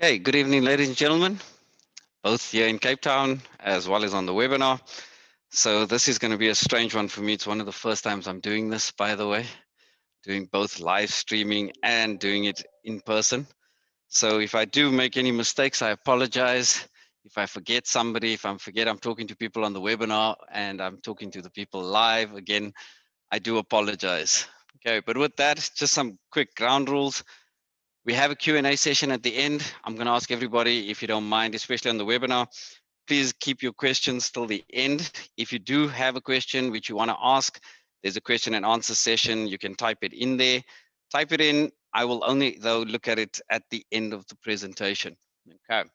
Okay, good evening, ladies and gentlemen, both here in Cape Town as well as on the webinar. So this is going to be a strange one for me. It's one of the first times I'm doing this, by the way, doing both live streaming and doing it in person. So if I do make any mistakes, I apologize. If I forget somebody, if I forget I'm talking to people on the webinar and I'm talking to the people live, again, I do apologize. Okay, but with that, just some quick ground rules. We have a Q&A session at the end. I'm going to ask everybody, if you don't mind, especially on the webinar, please keep your questions till the end. If you do have a question which you want to ask, there's a question and answer session. You can type it in there. Type it in. I will only, though, look at it at the end of the presentation. Okay.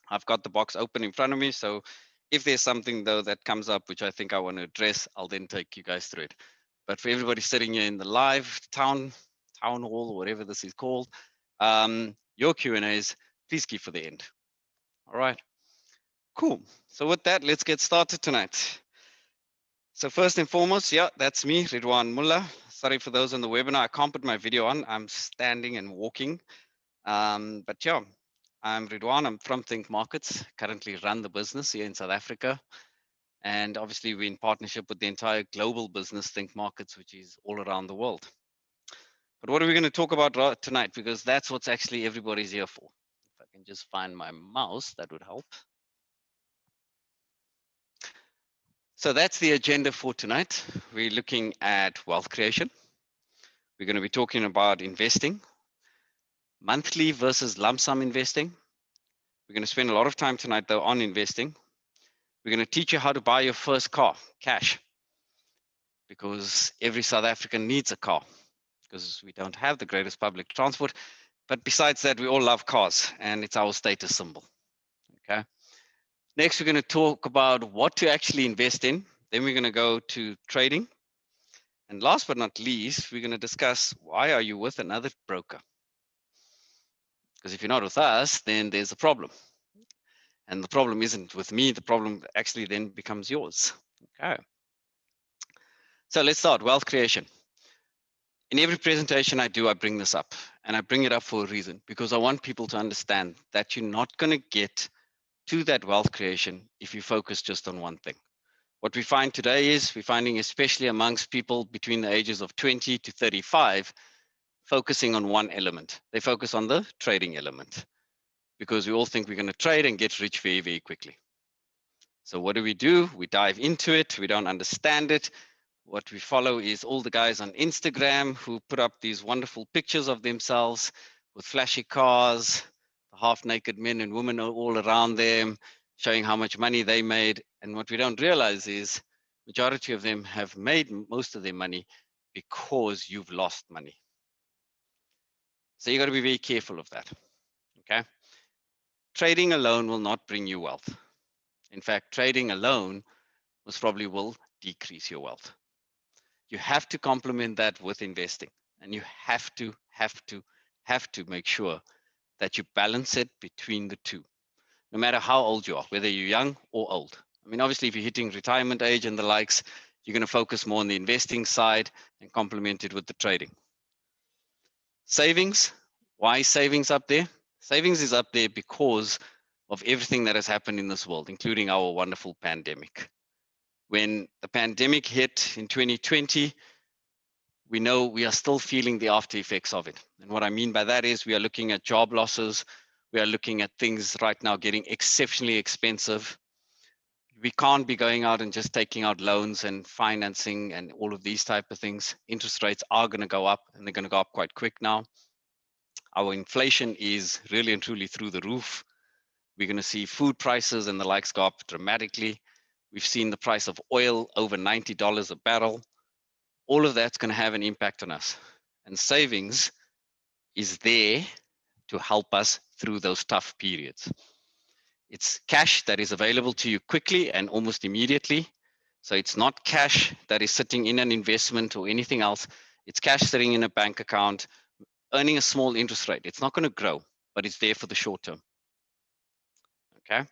I've got the box open in front of me. So if there's something, though, that comes up, which I think I want to address, I'll then take you guys through it. But for everybody sitting here in the live town hall, whatever this is called, your Q&As, please keep for the end. All right. Cool. So with that, let's get started tonight. So first and foremost, yeah, that's me, Ridwan Mullah. Sorry for those on the webinar. I can't put my video on. I'm standing and walking. But yeah, I'm Ridwan. I'm from Think Markets, currently run the business here in South Africa. And obviously we're in partnership with the entire global business Think Markets, which is all around the world. But what are we going to talk about tonight? Because that's what's actually everybody's here for. If I can just find my mouse, that would help. So that's the agenda for tonight. We're looking at wealth creation. We're going to be talking about investing, monthly versus lump sum investing. We're going to spend a lot of time tonight, though, on investing. We're going to teach you how to buy your first car, cash, because every South African needs a car, because we don't have the greatest public transport. But besides that, we all love cars, and it's our status symbol. Okay. Next, we're going to talk about what to actually invest in. Then we're going to go to trading. And last but not least, we're going to discuss, why are you with another broker? Because if you're not with us, then there's a problem. And the problem isn't with me, the problem actually then becomes yours. Okay. So let's start, wealth creation. In every presentation I do, I bring this up, and I bring it up for a reason, because I want people to understand that you're not going to get to that wealth creation if you focus just on one thing. What we find today is we're finding, especially amongst people between the ages of 20 to 35, focusing on one element. They focus on the trading element because we all think we're going to trade and get rich very, very quickly. So what do? We dive into it. We don't understand it. What we follow is all the guys on Instagram who put up these wonderful pictures of themselves with flashy cars, half-naked men and women all around them, showing how much money they made. And what we don't realize is majority of them have made most of their money because you've lost money. So you got to be very careful of that. Okay. Trading alone will not bring you wealth. In fact, trading alone most probably will decrease your wealth. You have to complement that with investing, and you have to make sure that you balance it between the two, no matter how old you are, whether you're young or old. I mean, obviously, if you're hitting retirement age and the likes, you're going to focus more on the investing side and complement it with the trading. Savings. Why is savings up there? Savings is up there because of everything that has happened in this world, including our wonderful pandemic. When the pandemic hit in 2020, we know we are still feeling the after effects of it. And what I mean by that is we are looking at job losses. We are looking at things right now getting exceptionally expensive. We can't be going out and just taking out loans and financing and all of these type of things. Interest rates are going to go up, and they're going to go up quite quick now. Our inflation is really and truly through the roof. We're going to see food prices and the likes go up dramatically. We've seen the price of oil over $90 a barrel. All of that's going to have an impact on us. And savings is there to help us through those tough periods. It's cash that is available to you quickly and almost immediately. So it's not cash that is sitting in an investment or anything else. It's cash sitting in a bank account, earning a small interest rate. It's not going to grow, but it's there for the short term. Okay,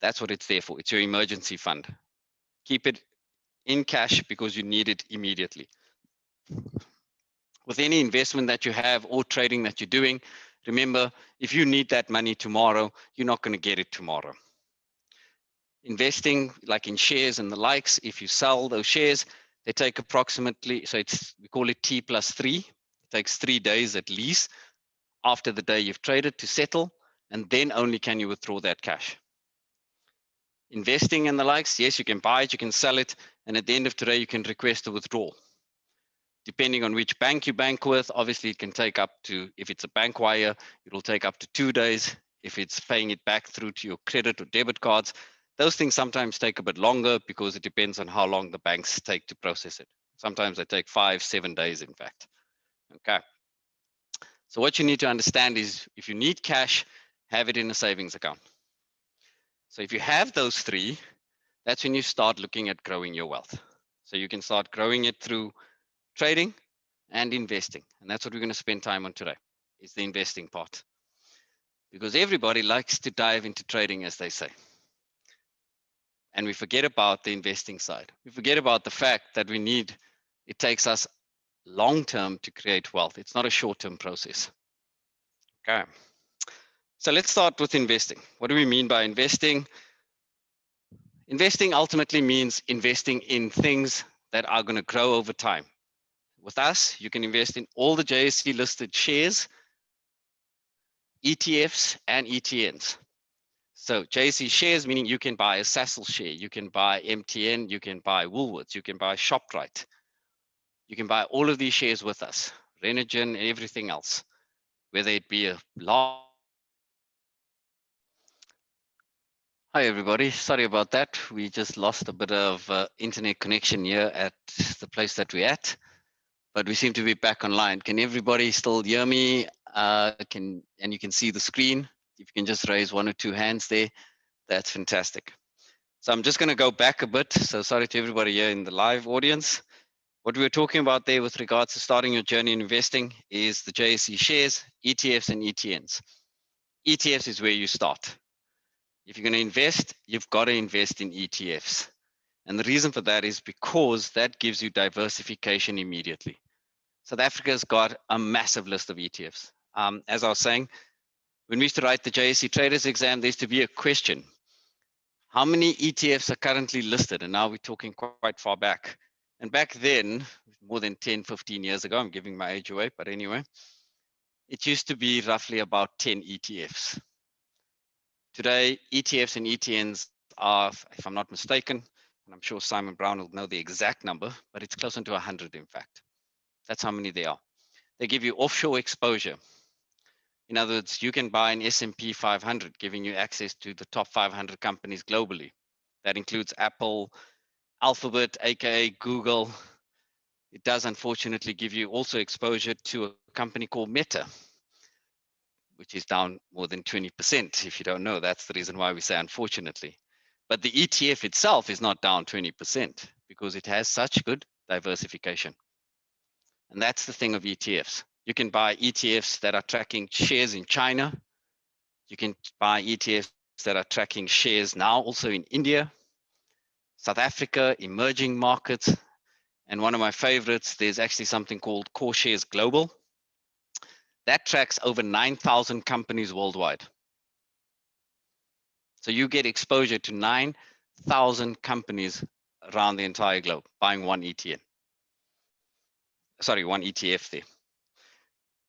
that's what it's there for. It's your emergency fund. Keep it in cash because you need it immediately. With any investment that you have or trading that you're doing, Remember, if you need that money tomorrow, you're not going to get it tomorrow. Investing, like in shares and the likes, if you sell those shares, they take approximately, so we call it T+3. It takes 3 days at least after the day you've traded to settle, and then only can you withdraw that cash. Investing and the likes, yes, you can buy it, you can sell it, and at the end of today, you can request a withdrawal. Depending on which bank you bank with, obviously it can take up to, if it's a bank wire, it'll take up to 2 days. If it's paying it back through to your credit or debit cards, those things sometimes take a bit longer because it depends on how long the banks take to process it. Sometimes they take 5-7 days, in fact. Okay. So what you need to understand is if you need cash, have it in a savings account. So if you have those 3, that's when you start looking at growing your wealth. So you can start growing it through trading and investing. And that's what we're going to spend time on today, is the investing part. Because everybody likes to dive into trading, as they say. And we forget about the investing side. We forget about the fact that it takes us long-term to create wealth. It's not a short-term process. Okay. So let's start with investing. What do we mean by investing? Investing ultimately means investing in things that are going to grow over time. With us, you can invest in all the JSE listed shares, ETFs, and ETNs. So JSE shares, meaning you can buy a Sasol share, you can buy MTN, you can buy Woolworths, you can buy ShopRite. You can buy all of these shares with us, Renogen, and everything else, whether it be a large. Hi, everybody. Sorry about that. We just lost a bit of internet connection here at the place that we're at, but we seem to be back online. Can everybody still hear me? And you can see the screen. If you can just raise 1 or 2 hands there, that's fantastic. So I'm just going to go back a bit. So sorry to everybody here in the live audience. What we were talking about there with regards to starting your journey in investing is the JSE shares, ETFs, and ETNs. ETFs is where you start. If you're going to invest, you've got to invest in ETFs. And the reason for that is because that gives you diversification immediately. South Africa's got a massive list of ETFs. As I was saying, when we used to write the JSE Traders exam, there used to be a question. How many ETFs are currently listed? And now we're talking quite far back. And back then, more than 10, 15 years ago, I'm giving my age away, but anyway, it used to be roughly about 10 ETFs. Today, ETFs and ETNs are, if I'm not mistaken, and I'm sure Simon Brown will know the exact number, but it's closer to 100, in fact. That's how many they are. They give you offshore exposure. In other words, you can buy an S&P 500, giving you access to the top 500 companies globally. That includes Apple, Alphabet, aka Google. It does unfortunately give you also exposure to a company called Meta, which is down more than 20%. If you don't know, that's the reason why we say unfortunately. But the ETF itself is not down 20% because it has such good diversification. And that's the thing of ETFs. You can buy ETFs that are tracking shares in China. You can buy ETFs that are tracking shares now also in India, South Africa, emerging markets. And one of my favorites, there's actually something called Core Shares Global. That tracks over 9,000 companies worldwide. So you get exposure to 9,000 companies around the entire globe buying one ETN. Sorry, one ETF there.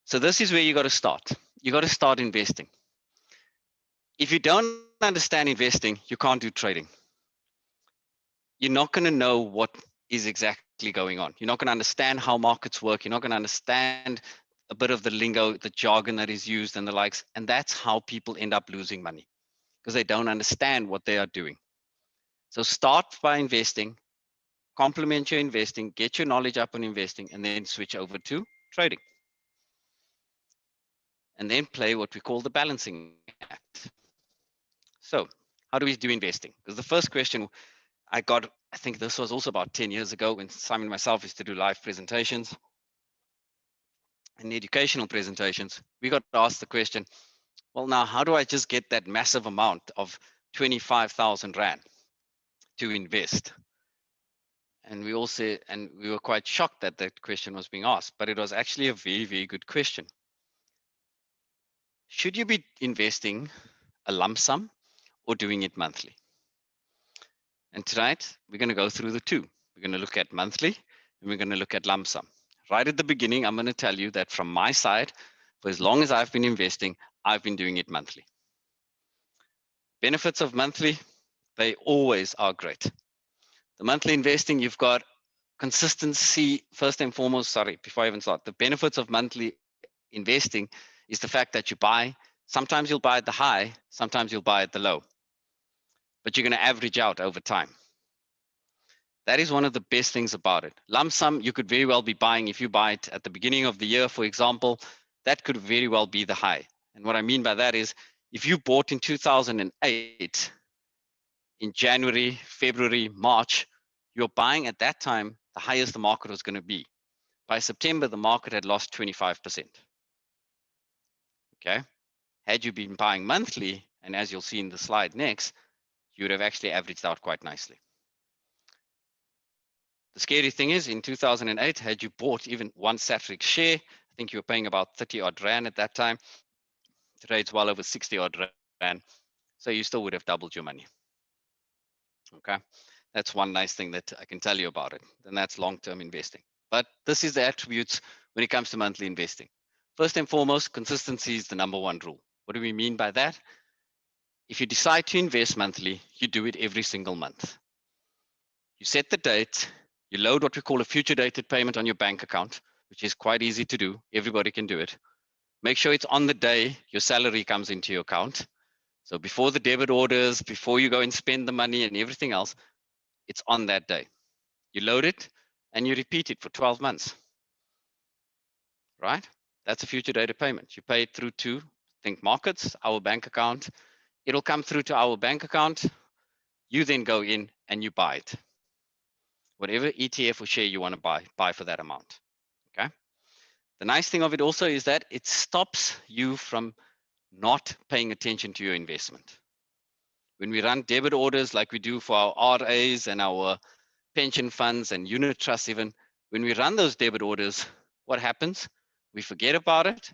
So this is where you got to start. You got to start investing. If you don't understand investing, you can't do trading. You're not going to know what is exactly going on. You're not going to understand how markets work. You're not going to understand a bit of the lingo, the jargon that is used and the likes. And that's how people end up losing money because they don't understand what they are doing. So start by investing, complement your investing, get your knowledge up on investing, and then switch over to trading. And then play what we call the balancing act. So how do we do investing? Because the first question I got, I think this was also about 10 years ago when Simon and myself used to do live presentations and educational presentations. We got asked the question, well, now how do I just get that massive amount of 25,000 Rand to invest? And we all said, and we were quite shocked that that question was being asked, but it was actually a very, very good question. should you be investing a lump sum or doing it monthly? And tonight, we're going to go through the two. We're going to look at monthly and we're going to look at lump sum. Right at the beginning, I'm going to tell you that from my side, for as long as I've been investing, I've been doing it monthly. Benefits of monthly, they always are great. The monthly investing, you've got consistency first and foremost. Sorry, before I even start, the benefits of monthly investing is the fact that you buy. Sometimes you'll buy at the high, sometimes you'll buy at the low, but you're going to average out over time. That is one of the best things about it. Lump sum, you could very well be buying, if you buy it at the beginning of the year, for example, that could very well be the high. And what I mean by that is, if you bought in 2008, in January, February, March, you're buying at that time the highest the market was going to be. By September, the market had lost 25%. Okay. Had you been buying monthly, and as you'll see in the slide next, you would have actually averaged out quite nicely. The scary thing is, in 2008, had you bought even one Satrix share, I think you were paying about 30 odd Rand at that time. Today it's well over 60 odd Rand. So you still would have doubled your money. Okay. That's one nice thing that I can tell you about it. And that's long-term investing. But this is the attributes when it comes to monthly investing. First and foremost, consistency is the number one rule. What do we mean by that? If you decide to invest monthly, you do it every single month. You set the date, you load what we call a future dated payment on your bank account, which is quite easy to do. Everybody can do it. Make sure it's on the day your salary comes into your account. So before the debit orders, before you go and spend the money and everything else, it's on that day. You load it and you repeat it for 12 months, right? That's a future dated payment. You pay it through to Think Markets, our bank account. It'll come through to our bank account. You then go in and you buy it. Whatever ETF or share you want to buy for that amount, okay? The nice thing of it also is that it stops you from not paying attention to your investment. When we run debit orders like we do for our RAs and our pension funds and unit trusts even, when we run those debit orders, what happens? We forget about it,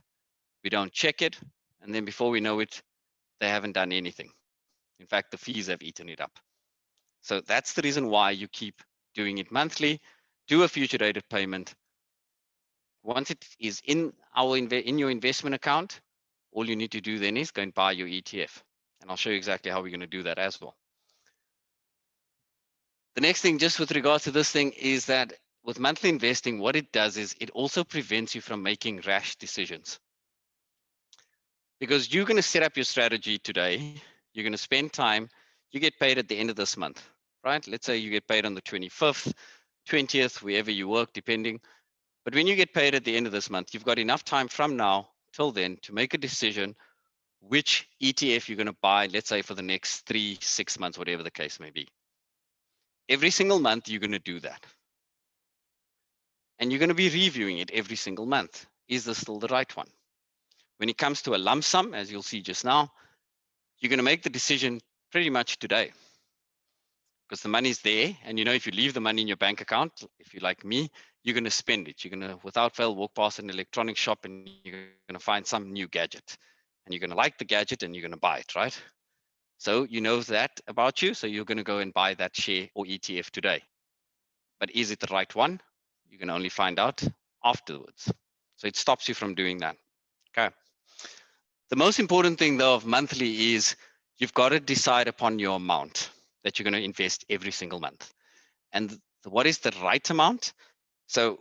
we don't check it, and then before we know it, they haven't done anything. In fact, the fees have eaten it up. So that's the reason why you keep doing it monthly. Do a future dated payment. Once it is in your investment account, all you need to do then is go and buy your ETF. And I'll show you exactly how we're going to do that as well. The next thing, just with regards to this thing, is that with monthly investing, what it does is it also prevents you from making rash decisions. Because you're going to set up your strategy today, you're going to spend time, you get paid at the end of this month, right? Let's say you get paid on the 25th, 20th, wherever you work, depending. But when you get paid at the end of this month, you've got enough time from now till then to make a decision which ETF you're going to buy, let's say for the next 3-6 months, whatever the case may be. Every single month, you're going to do that. And you're going to be reviewing it every single month. Is this still the right one? When it comes to a lump sum, as you'll see just now, you're going to make the decision pretty much today. Because the money's there, and you know, if you leave the money in your bank account, if you're like me, you're going to spend it. You're going to, without fail, walk past an electronic shop and you're going to find some new gadget. And you're going to like the gadget and you're going to buy it, right? So you know that about you, so you're going to go and buy that share or ETF today. But is it the right one? You can only find out afterwards. So it stops you from doing that. Okay. The most important thing though of monthly is you've got to decide upon your amount that you're going to invest every single month. And what is the right amount? So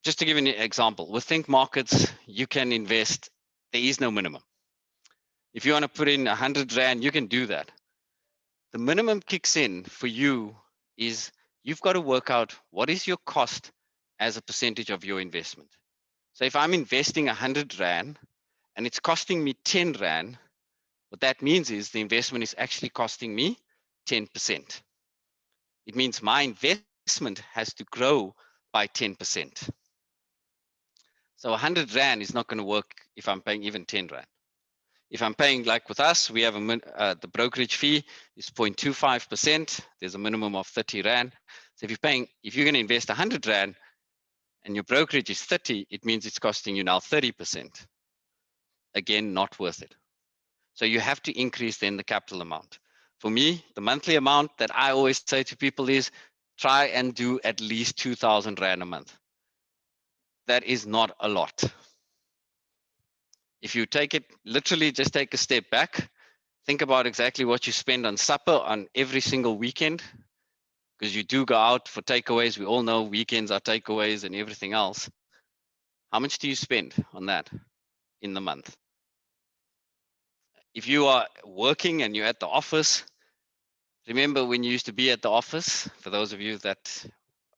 just to give you an example, with Think Markets, you can invest, there is no minimum. If you want to put in 100 Rand, you can do that. The minimum kicks in for you is you've got to work out what is your cost as a percentage of your investment. So if I'm investing 100 Rand and it's costing me 10 Rand, what that means is the investment is actually costing me 10%. It means my investment has to grow by 10%. So 100 Rand is not going to work if I'm paying even 10 Rand. If I'm paying, like with us, we have the brokerage fee is 0.25%. There's a minimum of 30 Rand. So if you're going to invest 100 Rand and your brokerage is 30, it means it's costing you now 30%. Again, not worth it. So you have to increase then the capital amount. For me, the monthly amount that I always say to people is try and do at least 2,000 Rand a month. That is not a lot. If you take it literally, just take a step back, think about exactly what you spend on supper on every single weekend, because you do go out for takeaways. We all know weekends are takeaways and everything else. How much do you spend on that in the month? If you are working and you're at the office, remember when you used to be at the office, for those of you that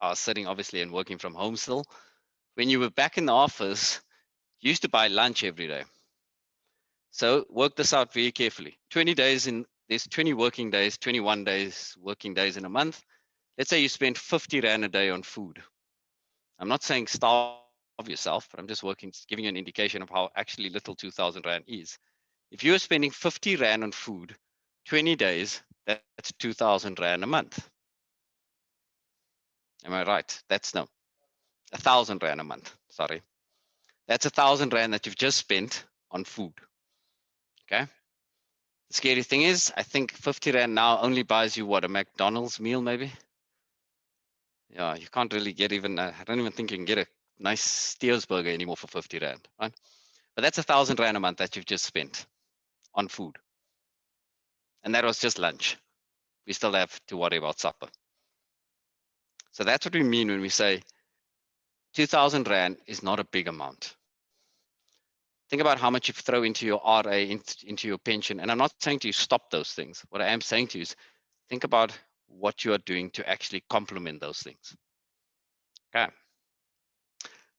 are sitting obviously and working from home still, when you were back in the office, you used to buy lunch every day. So work this out very carefully. 20 days in, there's 20 working days, 21 days working days in a month. Let's say you spend 50 Rand a day on food. I'm not saying starve yourself, but I'm just giving you an indication of how actually little 2,000 Rand is. If you're spending 50 Rand on food, 20 days, that's 2,000 Rand a month. Am I right? That's no, 1,000 Rand a month, sorry. That's 1,000 Rand that you've just spent on food, okay? The scary thing is, I think 50 Rand now only buys you what, a McDonald's meal maybe? Yeah, you can't really get even, I don't even think you can get a nice Steers burger anymore for 50 Rand, right? But that's 1,000 Rand a month that you've just spent on food. And that was just lunch. We still have to worry about supper. So that's what we mean when we say 2,000 Rand is not a big amount. Think about how much you throw into your RA, into your pension. And I'm not saying to you stop those things. What I am saying to you is think about what you are doing to actually complement those things. Okay.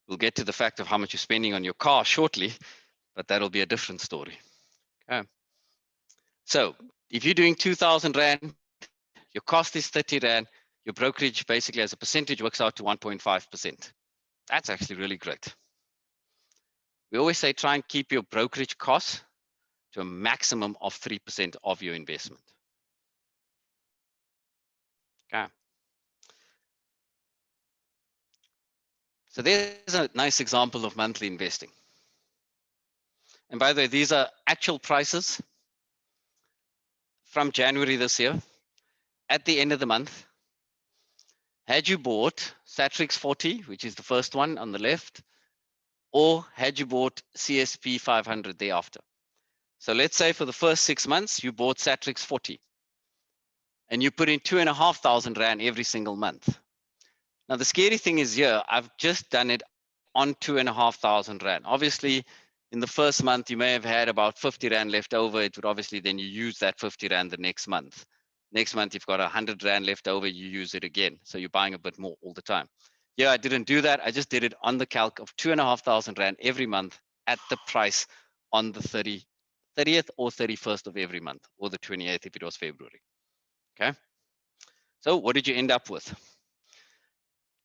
We'll get to the fact of how much you're spending on your car shortly, but that'll be a different story. Okay. So if you're doing 2,000 Rand, your cost is 30 Rand, your brokerage basically as a percentage works out to 1.5%. That's actually really great. We always say try and keep your brokerage costs to a maximum of 3% of your investment. Okay. So there's a nice example of monthly investing. And by the way, these are actual prices from January this year. At the end of the month, had you bought Satrix 40, which is the first one on the left, or had you bought CSP 500 thereafter? So let's say for the first 6 months, you bought Satrix 40 and you put in 2,500 Rand every single month. Now, the scary thing is here, I've just done it on 2,500 Rand. Obviously, in the first month, you may have had about 50 Rand left over. It would obviously then you use that 50 Rand the next month. Next month, you've got 100 Rand left over, you use it again. So you're buying a bit more all the time. Yeah, I didn't do that. I just did it on the calc of 2,500 Rand every month at the price on the 30th or 31st of every month, or the 28th if it was February. Okay. So what did you end up with?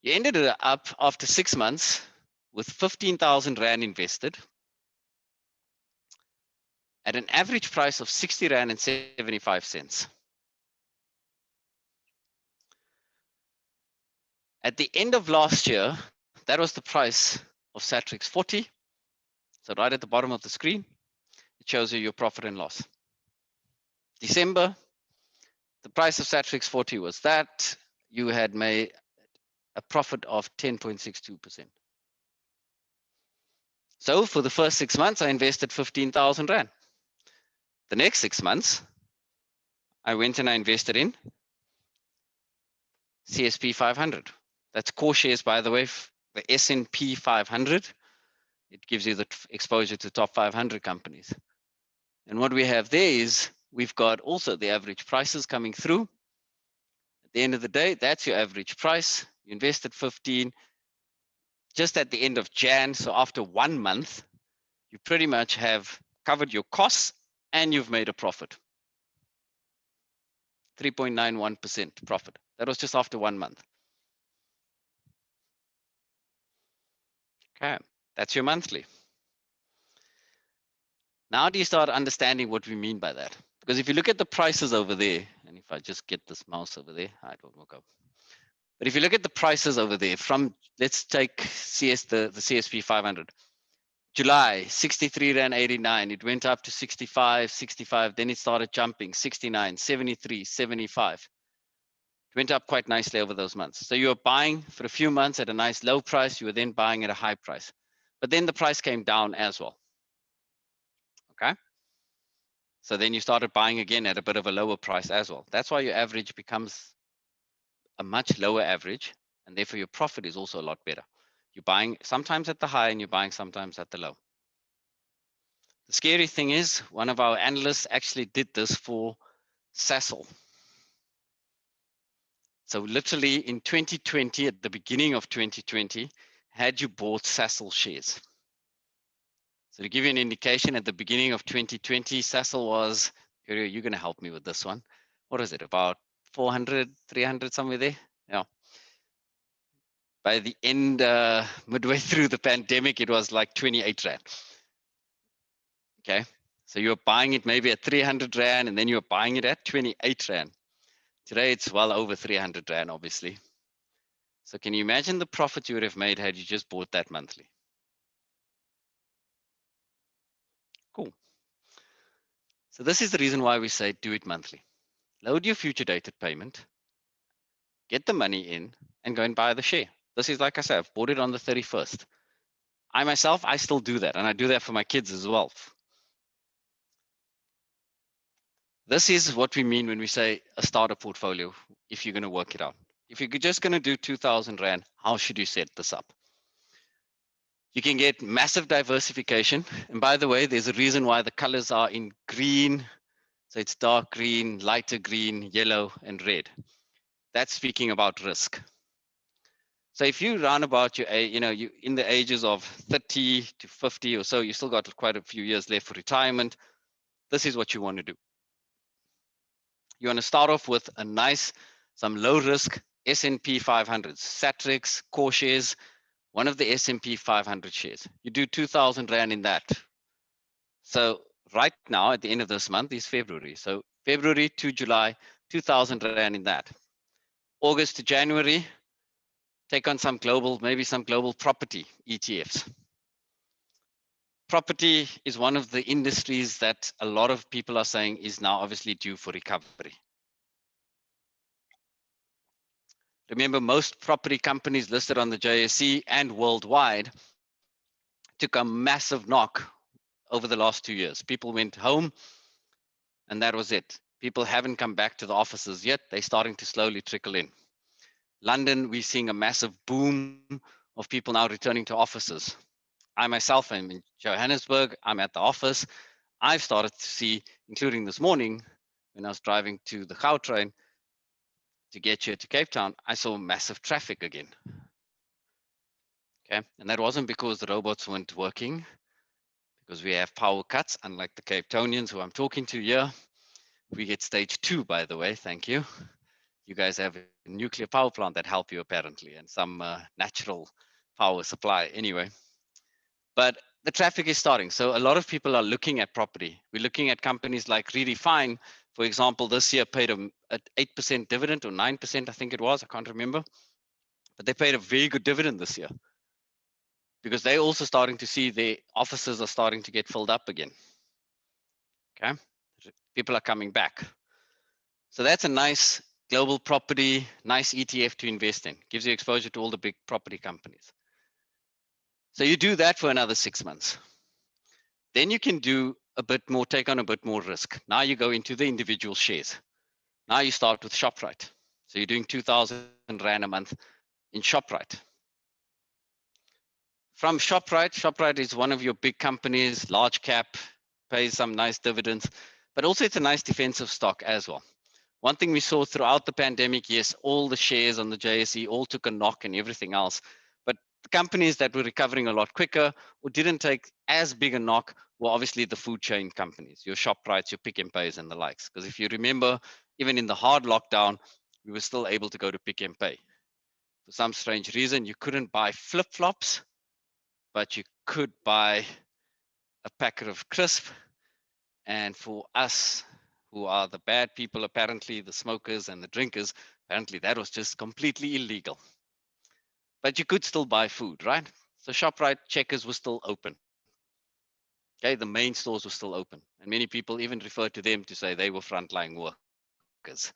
You ended it up after 6 months with 15,000 Rand invested at an average price of 60 Rand and 75 cents. At the end of last year, that was the price of Satrix 40. So right at the bottom of the screen, it shows you your profit and loss. December, the price of Satrix 40 was that. You had made a profit of 10.62%. So for the first 6 months, I invested 15,000 Rand. The next 6 months, I went and I invested in CSP 500. That's core shares, by the way, the S&P 500. It gives you the exposure to top 500 companies. And what we have there is we've got also the average prices coming through. At the end of the day, that's your average price. You invested 15. Just at the end of Jan, so after 1 month, you pretty much have covered your costs and you've made a profit. 3.91% profit. That was just after 1 month. Okay, that's your monthly. Now do you start understanding what we mean by that? Because if you look at the prices over there, and if I just get this mouse over there, I don't look up. But if you look at the prices over there from, let's take the CSP 500. July, 63 Rand 89. It went up to 65, 65. Then it started jumping, 69, 73, 75. It went up quite nicely over those months. So you were buying for a few months at a nice low price. You were then buying at a high price. But then the price came down as well. Okay. So then you started buying again at a bit of a lower price as well. That's why your average becomes a much lower average. And therefore your profit is also a lot better. You're buying sometimes at the high and you're buying sometimes at the low. The scary thing is one of our analysts actually did this for Sasol. So literally in 2020, at the beginning of 2020, had you bought Sasol shares? So to give you an indication, at the beginning of 2020, Sasol was, you're going to help me with this one. What is it, about 400, 300, somewhere there? Yeah. By the end, midway through the pandemic, it was like 28 Rand. Okay. So you're buying it maybe at 300 Rand, and then you're buying it at 28 Rand. Today, it's well over 300 Rand, obviously. So can you imagine the profit you would have made had you just bought that monthly? Cool. So this is the reason why we say do it monthly. Load your future dated payment, get the money in, and go and buy the share. This is, like I said, I've bought it on the 31st. I myself, I still do that, and I do that for my kids as well. This is what we mean when we say a starter portfolio, if you're going to work it out. If you're just going to do 2,000 Rand, how should you set this up? You can get massive diversification. And by the way, there's a reason why the colors are in green. So it's dark green, lighter green, yellow, and red. That's speaking about risk. So if you round about your, you in the ages of 30 to 50 or so, you still got quite a few years left for retirement. This is what you want to do. You want to start off with a nice, some low risk S&P 500s, Satrix, core shares, one of the S&P 500 shares. You do 2,000 Rand in that. So right now, at the end of this month is February. So February to July, 2,000 Rand in that. August to January, take on some global, maybe some global property ETFs. Property is one of the industries that a lot of people are saying is now obviously due for recovery. Remember, most property companies listed on the JSE and worldwide took a massive knock over the last 2 years. People went home and that was it. People haven't come back to the offices yet. They're starting to slowly trickle in. London, we're seeing a massive boom of people now returning to offices. I myself am in Johannesburg. I'm at the office. I've started to see, including this morning, when I was driving to the Gautrain to get here to Cape Town, I saw massive traffic again. Okay, and that wasn't because the robots weren't working, because we have power cuts, unlike the Cape Townians who I'm talking to here. We get stage 2, by the way, thank you. You guys have a nuclear power plant that help you apparently, and some natural power supply anyway. But the traffic is starting. So a lot of people are looking at property. We're looking at companies like Redefine, for example, this year paid an 8% dividend or 9%, I think it was, I can't remember. But they paid a very good dividend this year because they're also starting to see their offices are starting to get filled up again. Okay, people are coming back. So that's a nice global property, nice ETF to invest in. Gives you exposure to all the big property companies. So you do that for another 6 months. Then you can do a bit more, take on a bit more risk. Now you go into the individual shares. Now you start with Shoprite. So you're doing 2,000 Rand a month in Shoprite. From Shoprite, Shoprite is one of your big companies, large cap, pays some nice dividends, but also it's a nice defensive stock as well. One thing we saw throughout the pandemic, yes, all the shares on the JSE all took a knock and everything else, but the companies that were recovering a lot quicker or didn't take as big a knock were obviously the food chain companies, your Shoprites, your Pick n Pays and the likes. Because if you remember, even in the hard lockdown, we were still able to go to Pick n Pay. For some strange reason, you couldn't buy flip-flops, but you could buy a packet of crisp. And for us who are the bad people, apparently the smokers and the drinkers, apparently that was just completely illegal. But you could still buy food, right? So Shoprite, Checkers was still open. Okay, the main stores were still open, and many people even referred to them to say they were frontline workers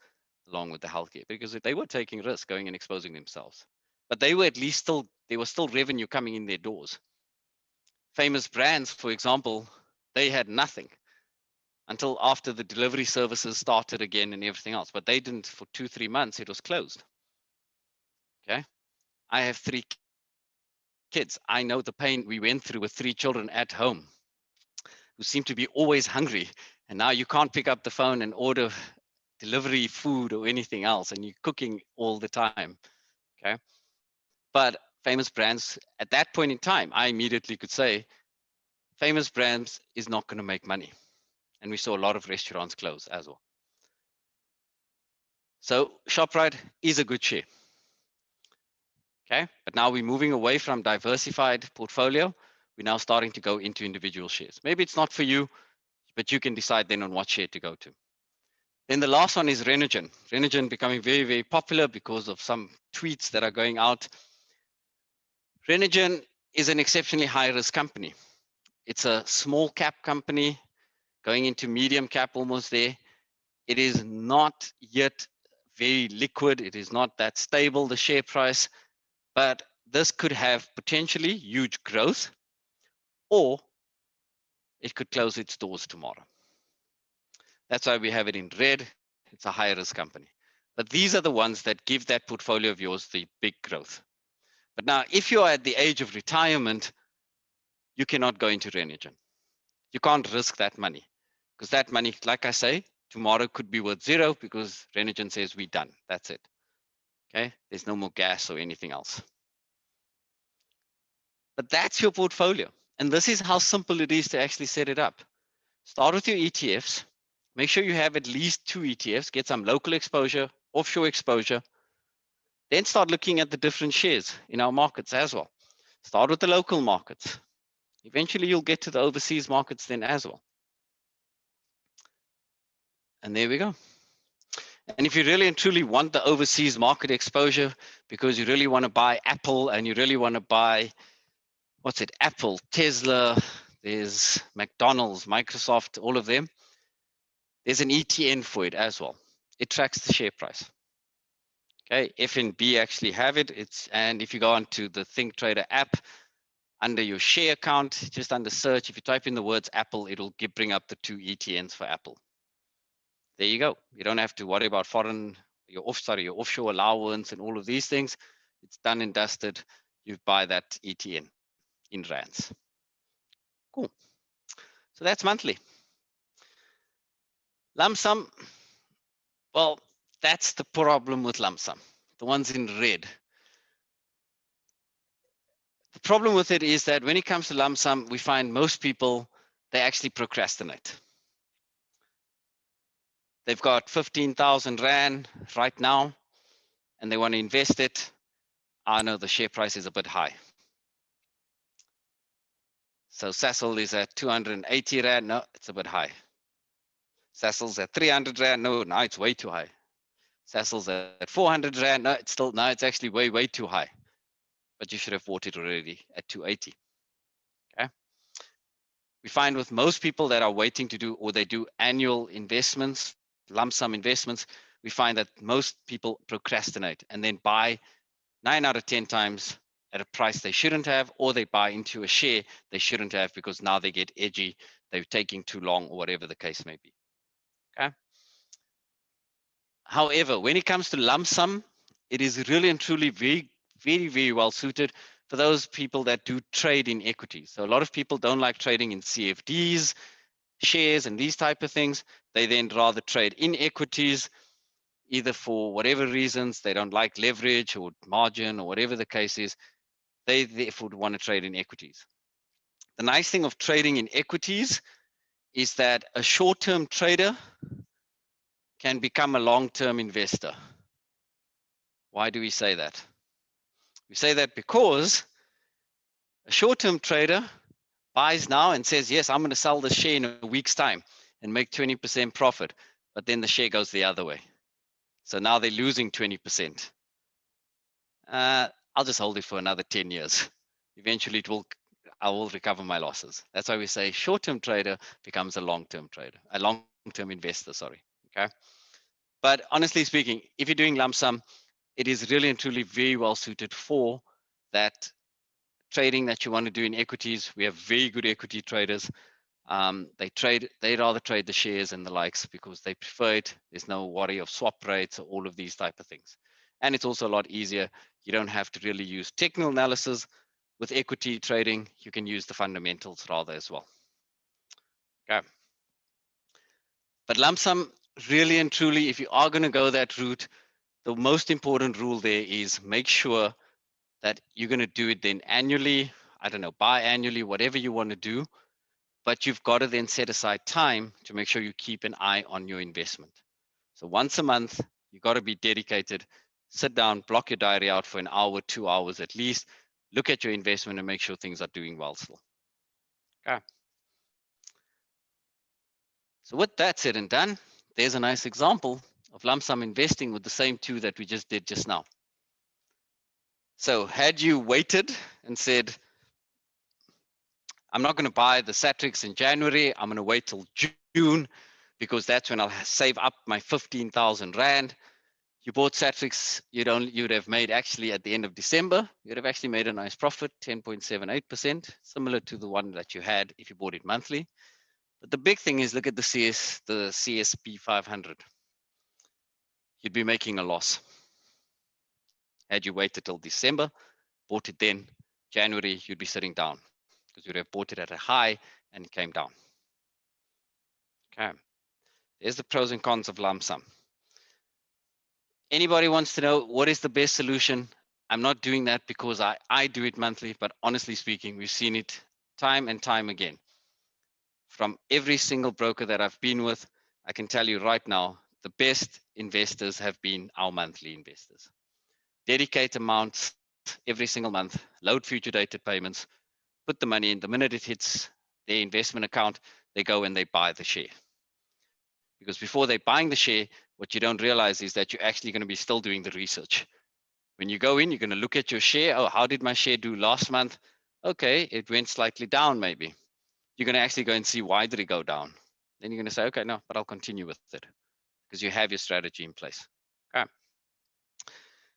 along with the healthcare because they were taking risks going and exposing themselves. But they were at least still, there was still revenue coming in their doors. Famous brands, for example, they had nothing until after the delivery services started again and everything else. But they didn't for 2-3 months, it was closed. Okay. I have 3 kids. I know the pain we went through with 3 children at home who seem to be always hungry. And now you can't pick up the phone and order delivery food or anything else, and you're cooking all the time. Okay. But famous brands at that point in time, I immediately could say, famous brands is not going to make money. And we saw a lot of restaurants close as well. So ShopRite is a good share. Okay, but now we're moving away from diversified portfolio. We're now starting to go into individual shares. Maybe it's not for you, but you can decide then on what share to go to. Then the last one is Renogen. Renogen becoming very, very popular because of some tweets that are going out. Renogen is an exceptionally high risk company. It's a small cap company going into medium cap almost there. It is not yet very liquid. It is not that stable, the share price, but this could have potentially huge growth, or it could close its doors tomorrow. That's why we have it in red. It's a high risk company. But these are the ones that give that portfolio of yours the big growth. But now, if you are at the age of retirement, you cannot go into Renogen. You can't risk that money because that money, like I say, tomorrow could be worth zero because Renogen says we're done. That's it. Okay, there's no more gas or anything else. But that's your portfolio. And this is how simple it is to actually set it up. Start with your ETFs. Make sure you have at least 2 ETFs, get some local exposure, offshore exposure. Then start looking at the different shares in our markets as well. Start with the local markets. Eventually, you'll get to the overseas markets then as well. And there we go. And if you really and truly want the overseas market exposure because you really want to buy Apple and you really want to buy, what's it, Apple, Tesla, there's McDonald's, Microsoft, all of them, there's an ETN for it as well. It tracks the share price. Okay, FNB actually have it. And if you go onto the Think Trader app, under your share account, just under search, if you type in the words Apple, it'll bring up the 2 ETNs for Apple. There you go. You don't have to worry about your offshore allowance and all of these things. It's done and dusted. You buy that ETN in rands. Cool. So that's monthly. Lump sum, well, that's the problem with lump sum, the ones in red. The problem with it is that when it comes to lump sum, we find most people, they actually procrastinate. They've got 15,000 Rand right now, and they want to invest it. I know the share price is a bit high. So Sasol is at 280 Rand. No, it's a bit high. Sasol's at 300 Rand. No, now it's way too high. Sasol's at 400 Rand. No, it's actually way, way too high. But you should have bought it already at 280. Okay. We find with most people that are waiting to do, or they do annual investments, lump sum investments, we find that most people procrastinate and then buy 9 out of 10 times at a price they shouldn't have, or they buy into a share they shouldn't have because now they get edgy, they're taking too long, or whatever the case may be. Okay. However, when it comes to lump sum, it is really and truly very, very, very well suited for those people that do trade in equities. So a lot of people don't like trading in CFDs, shares, and these type of things. They then rather trade in equities, either for whatever reasons, they don't like leverage or margin or whatever the case is. They therefore want to trade in equities. The nice thing of trading in equities is that a short-term trader can become a long-term investor. Why do we say that? We say that because a short-term trader buys now and says, yes, I'm going to sell the share in a week's time and make 20% profit, but then the share goes the other way. So now they're losing 20%. I'll just hold it for another 10 years. Eventually it will I will recover my losses. That's why we say short-term trader becomes a long-term trader, a long-term investor, sorry, okay? But honestly speaking, if you're doing lump sum, it is really and truly very well suited for that trading that you want to do in equities. We have very good equity traders. They rather trade the shares and the likes because they prefer it. There's no worry of swap rates or all of these type of things. And it's also a lot easier. You don't have to really use technical analysis. With equity trading, you can use the fundamentals rather as well. Okay. But lump sum, really and truly, if you are going to go that route, the most important rule there is make sure that you're going to do it then annually, I don't know, biannually, whatever you want to do. But you've got to then set aside time to make sure you keep an eye on your investment. So once a month, you've got to be dedicated, sit down, block your diary out for an hour, 2 hours at least, look at your investment and make sure things are doing well still. Okay. So with that said and done, there's a nice example of lump sum investing with the same two that we just did just now. So had you waited and said, I'm not going to buy the Satrix in January, I'm going to wait till June because that's when I'll save up my 15,000 Rand. You bought Satrix, you'd have made actually at the end of December, you'd have actually made a nice profit, 10.78%, similar to the one that you had if you bought it monthly. But the big thing is look at the CSP 500. You'd be making a loss. Had you waited till December, bought it then, January, you'd be sitting down because you'd have bought it at a high and it came down. Okay, there's the pros and cons of lump sum. Anybody wants to know what is the best solution? I'm not doing that because I do it monthly, but honestly speaking, we've seen it time and time again. From every single broker that I've been with, I can tell you right now, the best investors have been our monthly investors. Dedicate amounts every single month, load future dated payments, put the money in. The minute it hits their investment account, they go and they buy the share. Because before they're buying the share, what you don't realize is that you're actually going to be still doing the research. When you go in, you're going to look at your share. Oh, how did my share do last month? Okay, it went slightly down maybe. You're going to actually go and see why did it go down. Then you're going to say, okay, no, but I'll continue with it because you have your strategy in place. Okay.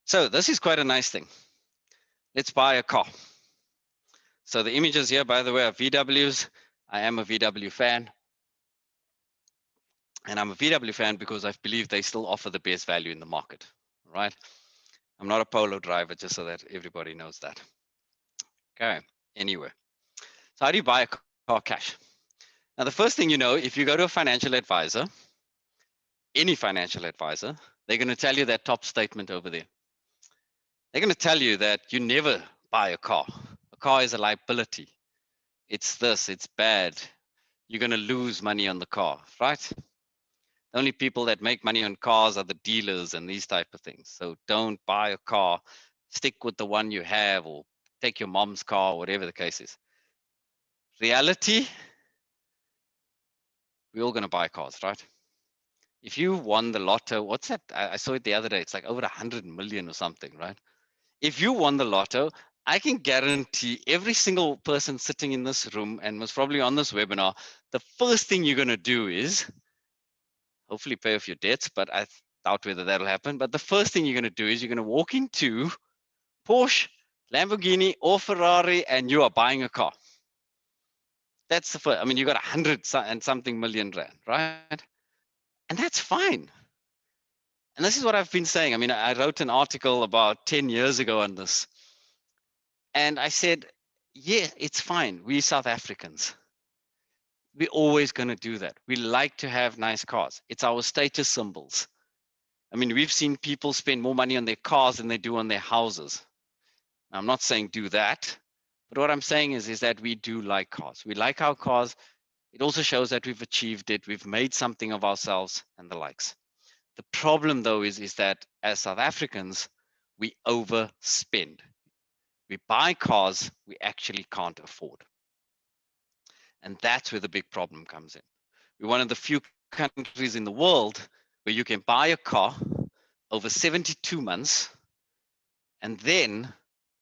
So this is quite a nice thing. Let's buy a car. So the images here, by the way, are VWs. I am a VW fan. And I'm a VW fan because I believe they still offer the best value in the market, right? I'm not a Polo driver, just so that everybody knows that. Okay, anyway. So how do you buy a car cash? Now, the first thing you know, if you go to a financial advisor, any financial advisor, they're going to tell you that top statement over there. They're going to tell you that you never buy a car. A car is a liability. It's this, it's bad. You're going to lose money on the car, right? The only people that make money on cars are the dealers and these type of things. So don't buy a car. Stick with the one you have or take your mom's car, whatever the case is. Reality, we're all going to buy cars, right? If you won the lotto, what's that? I saw it the other day. It's like over 100 million or something, right? If you won the lotto, I can guarantee every single person sitting in this room and was probably on this webinar, the first thing you're going to do is hopefully pay off your debts, but I doubt whether that'll happen. But the first thing you're going to do is you're going to walk into Porsche, Lamborghini, or Ferrari, and you are buying a car. That's the first. I mean, you got 100 and something million Rand, right? And that's fine. And this is what I've been saying. I mean, I wrote an article about 10 years ago on this. And I said, yeah, it's fine. We South Africans, we're always going to do that. We like to have nice cars. It's our status symbols. I mean, we've seen people spend more money on their cars than they do on their houses. Now, I'm not saying do that, but what I'm saying is that we do like cars. We like our cars. It also shows that we've achieved it. We've made something of ourselves and the likes. The problem, though, is that as South Africans, we overspend. We buy cars we actually can't afford. And that's where the big problem comes in. We're one of the few countries in the world where you can buy a car over 72 months and then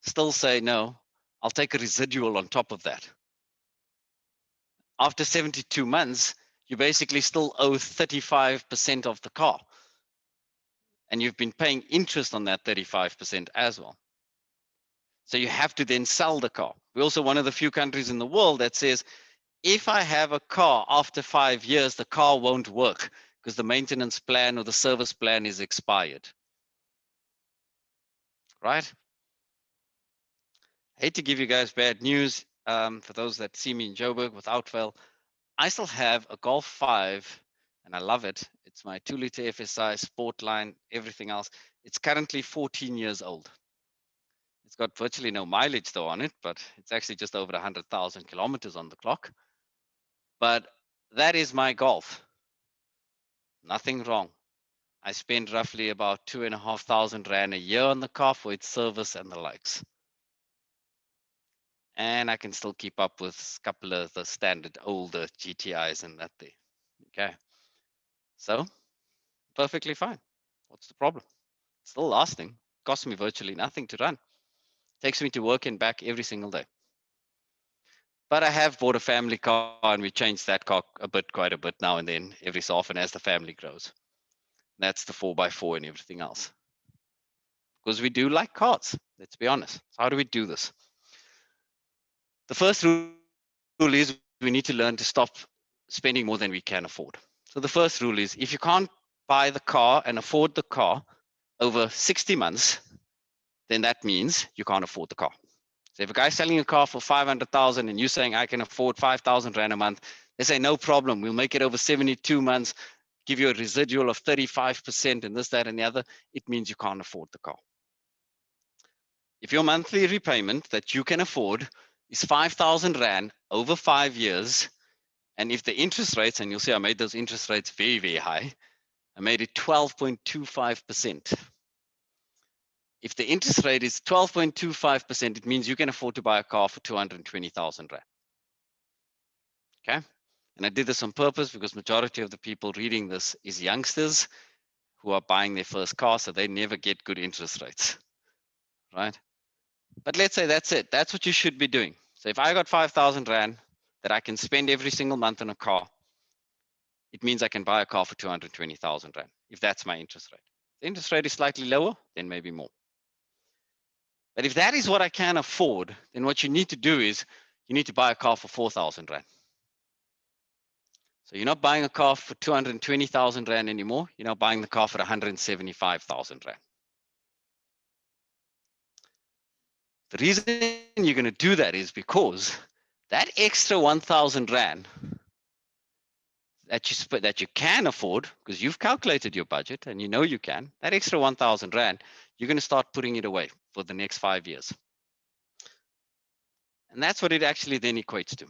still say, no, I'll take a residual on top of that. After 72 months, you basically still owe 35% of the car. And you've been paying interest on that 35% as well. So you have to then sell the car. We're also one of the few countries in the world that says, if I have a car after 5 years, the car won't work because the maintenance plan or the service plan is expired. Right? I hate to give you guys bad news. For those that see me in Joburg, without fail, I still have a Golf 5 and I love it. It's my 2-liter FSI, sport line, everything else. It's currently 14 years old. It's got virtually no mileage though on it, but it's actually just over 100,000 kilometers on the clock. But that is my Golf. Nothing wrong. I spend roughly about 2,500 Rand a year on the car for its service and the likes. And I can still keep up with a couple of the standard older GTIs and that there. Okay. So perfectly fine. What's the problem? It's still lasting. Costs me virtually nothing to run. Takes me to work and back every single day. But I have bought a family car and we changed that car quite a bit now and then, every so often as the family grows. That's the 4x4 and everything else. Because we do like cars, let's be honest. So how do we do this? The first rule is we need to learn to stop spending more than we can afford. So the first rule is if you can't buy the car and afford the car over 60 months, then that means you can't afford the car. So if a guy's selling a car for 500,000 and you're saying I can afford 5,000 Rand a month, they say no problem, we'll make it over 72 months, give you a residual of 35% and this, that, and the other, it means you can't afford the car. If your monthly repayment that you can afford is 5,000 Rand over 5 years, and if the interest rates, and you'll see I made those interest rates very, very high, I made it 12.25%. If the interest rate is 12.25%, it means you can afford to buy a car for 220,000 Rand. Okay. And I did this on purpose because majority of the people reading this is youngsters who are buying their first car, so they never get good interest rates, right? But let's say that's it. That's what you should be doing. So if I got 5,000 Rand that I can spend every single month on a car, it means I can buy a car for 220,000 Rand, if that's my interest rate. If the interest rate is slightly lower, then maybe more. But if that is what I can afford, then what you need to do is you need to buy a car for 4,000 Rand. So you're not buying a car for 220,000 Rand anymore. You're now buying the car for 175,000 Rand. The reason you're going to do that is because that extra 1,000 Rand that you can afford, because you've calculated your budget and you know you can, that extra 1,000 Rand, you're going to start putting it away for the next 5 years. And that's what it actually then equates to.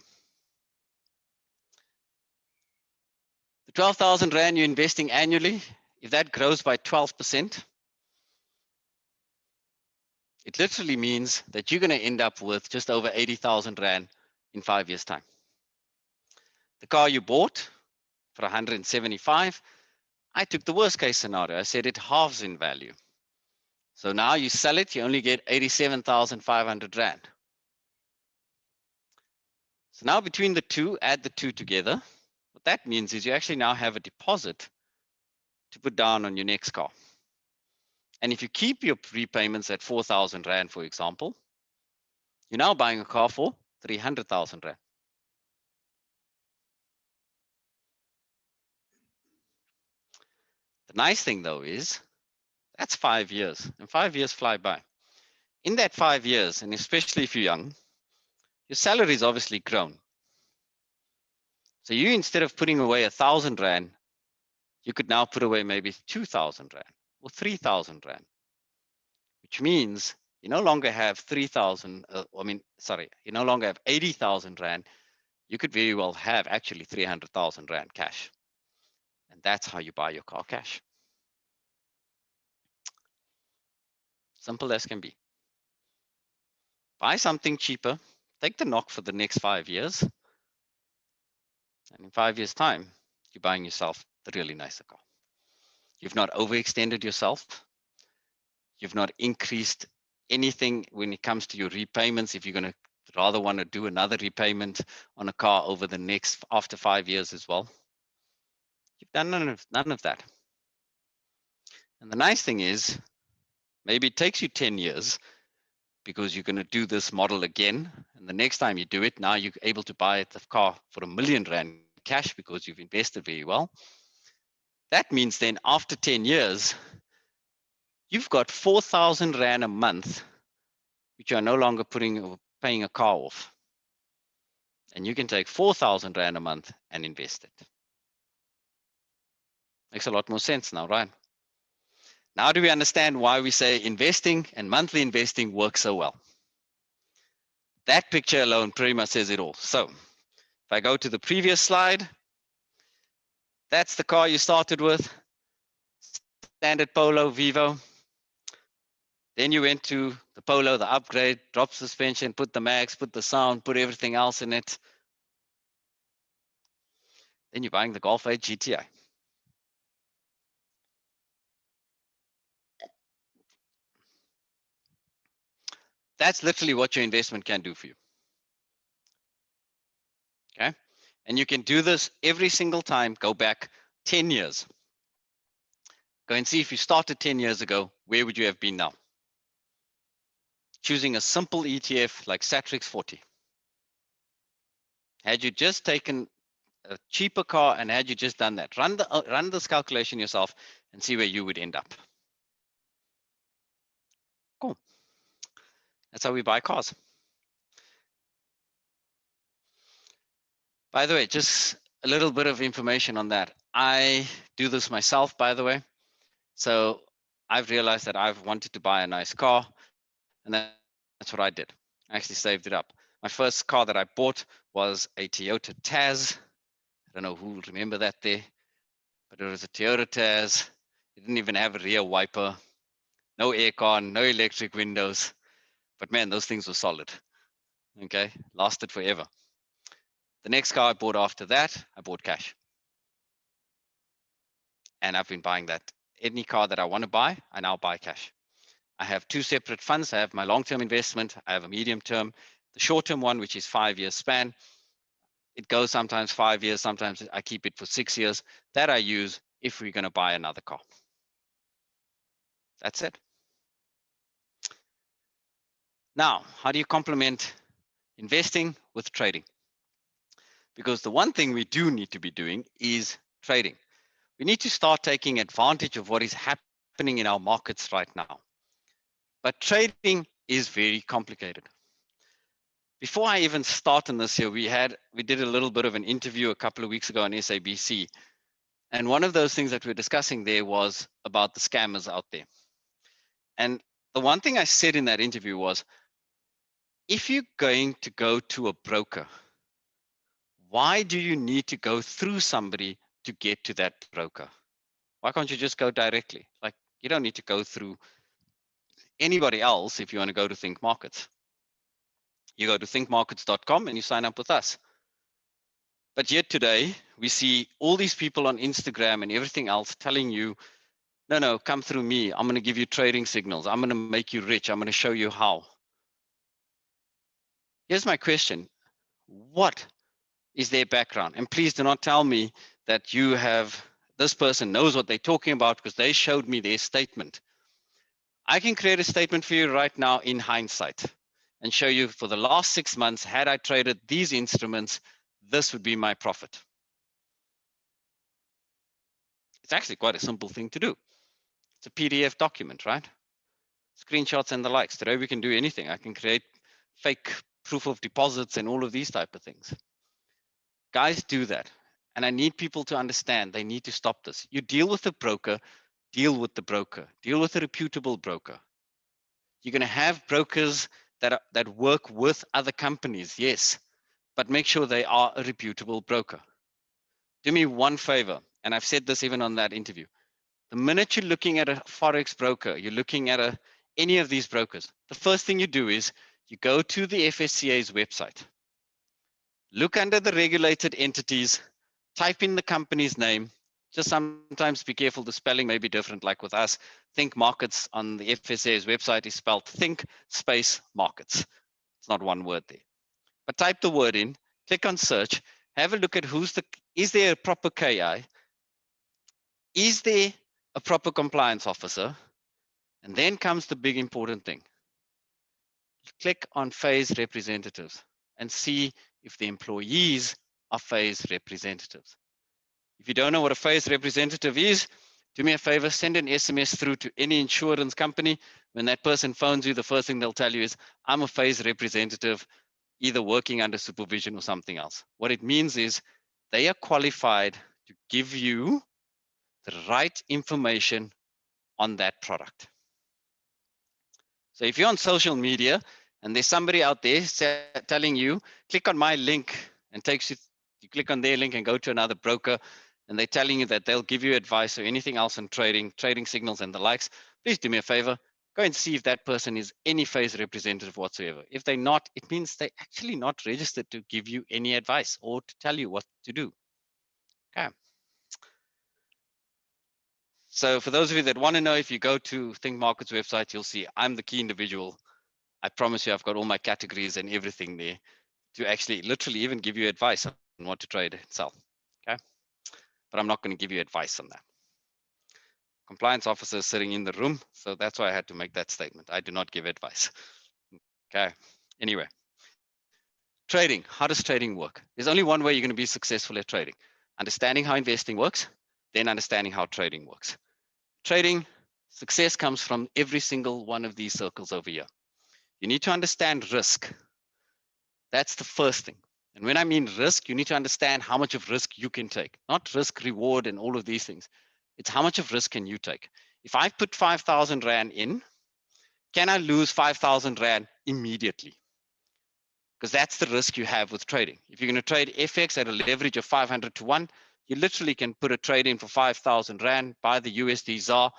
The 12,000 Rand you're investing annually, if that grows by 12%, it literally means that you're going to end up with just over 80,000 Rand in 5 years' time. The car you bought for 175, I took the worst case scenario. I said it halves in value. So now you sell it, you only get 87,500 Rand. So now between the two, add the two together. What that means is you actually now have a deposit to put down on your next car. And if you keep your repayments at 4,000 Rand, for example, you're now buying a car for 300,000 Rand. The nice thing though is that's 5 years, and 5 years fly by. In that 5 years, and especially if you're young, your salary is obviously grown. So you, instead of putting away 1,000 Rand, you could now put away maybe 2,000 Rand or 3,000 Rand, which means you no longer have 3,000, you no longer have 80,000 Rand. You could very well have actually 300,000 Rand cash. And that's how you buy your car cash. Simple as can be. Buy something cheaper, take the knock for the next 5 years. And in 5 years' time, you're buying yourself the really nicer car. You've not overextended yourself. You've not increased anything when it comes to your repayments, if you're going to rather want to do another repayment on a car over the next, after 5 years as well. You've done none of that. And the nice thing is, maybe it takes you 10 years because you're going to do this model again. And the next time you do it, now you're able to buy the car for R1 million cash because you've invested very well. That means then after 10 years, you've got 4,000 Rand a month, which you are no longer paying a car off. And you can take 4,000 Rand a month and invest it. Makes a lot more sense now, right? Now do we understand why we say investing and monthly investing work so well? That picture alone pretty much says it all. So if I go to the previous slide, that's the car you started with, standard Polo Vivo. Then you went to the Polo, the upgrade, drop suspension, put the mags, put the sound, put everything else in it. Then you're buying the Golf 8 GTI. That's literally what your investment can do for you. Okay. And you can do this every single time. Go back 10 years. Go and see if you started 10 years ago, where would you have been now? Choosing a simple ETF like Satrix 40. Had you just taken a cheaper car and had you just done that, run this calculation yourself and see where you would end up. Cool. That's how we buy cars. By the way, just a little bit of information on that. I do this myself, by the way. So I've realized that I've wanted to buy a nice car, and that's what I did. I actually saved it up. My first car that I bought was a Toyota Tazz. I don't know who will remember that there, but it was a Toyota Tazz. It didn't even have a rear wiper, no aircon, no electric windows. But man, those things were solid. Okay, lasted forever. The next car I bought after that, I bought cash. And I've been buying that. Any car that I want to buy, I now buy cash. I have two separate funds. I have my long-term investment. I have a medium-term. The short-term one, which is 5-year span, it goes sometimes 5 years, sometimes I keep it for 6 years. That I use if we're going to buy another car. That's it. Now, how do you complement investing with trading? Because the one thing we do need to be doing is trading. We need to start taking advantage of what is happening in our markets right now. But trading is very complicated. Before I even start on this here, we did a little bit of an interview a couple of weeks ago on SABC. And one of those things that we're discussing there was about the scammers out there. And the one thing I said in that interview was, if you're going to go to a broker, why do you need to go through somebody to get to that broker? Why can't you just go directly? Like, you don't need to go through anybody else if you want to go to Think Markets. You go to thinkmarkets.com and you sign up with us. But yet today, we see all these people on Instagram and everything else telling you, no, come through me. I'm going to give you trading signals. I'm going to make you rich. I'm going to show you how. Here's my question. What is their background? And please do not tell me that this person knows what they're talking about because they showed me their statement. I can create a statement for you right now in hindsight and show you for the last 6 months, had I traded these instruments, this would be my profit. It's actually quite a simple thing to do. It's a PDF document, right? Screenshots and the likes. Today we can do anything. I can create fake proof of deposits and all of these type of things. Guys do that. And I need people to understand they need to stop this. You deal with the broker, deal with the broker, deal with a reputable broker. You're going to have brokers that work with other companies, yes, but make sure they are a reputable broker. Do me one favor, and I've said this even on that interview. The minute you're looking at a Forex broker, you're looking at any of these brokers, the first thing you do is you go to the FSCA's website, look under the regulated entities, type in the company's name, Just sometimes be careful, the spelling may be different. Like with us, think markets on the FSA's website is spelled think space markets. It's not one word there. But type the word in, click on search, have a look at is there a proper KI? Is there a proper compliance officer? And then comes the big important thing. Click on phase representatives and see if the employees are phase representatives. If you don't know what a phase representative is, do me a favor, send an SMS through to any insurance company. When that person phones you, the first thing they'll tell you is, I'm a phase representative, either working under supervision or something else. What it means is they are qualified to give you the right information on that product. So if you're on social media and there's somebody out there telling you, click on my link and takes you, you click on their link and go to another broker, and they're telling you that they'll give you advice or anything else on trading signals and the likes, please do me a favor, go and see if that person is any phase representative whatsoever. If they're not, it means they're actually not registered to give you any advice or to tell you what to do. Okay. So for those of you that want to know, if you go to Think Markets website, you'll see I'm the key individual. I promise you, I've got all my categories and everything there to actually literally even give you advice on what to trade and sell. Okay. But I'm not going to give you advice on that. Compliance officer is sitting in the room, so that's why I had to make that statement. I do not give advice. Okay. Anyway, trading. How does trading work? There's only one way you're going to be successful at trading: understanding how investing works, then understanding how trading works. Trading success comes from every single one of these circles over here. You need to understand risk. That's the first thing. And when I mean risk, you need to understand how much of risk you can take, not risk, reward, and all of these things. It's how much of risk can you take? If I put 5,000 Rand in, can I lose 5,000 Rand immediately? Because that's the risk you have with trading. If you're going to trade FX at a leverage of 500 to 1, you literally can put a trade in for 5,000 Rand, buy the USD ZAR.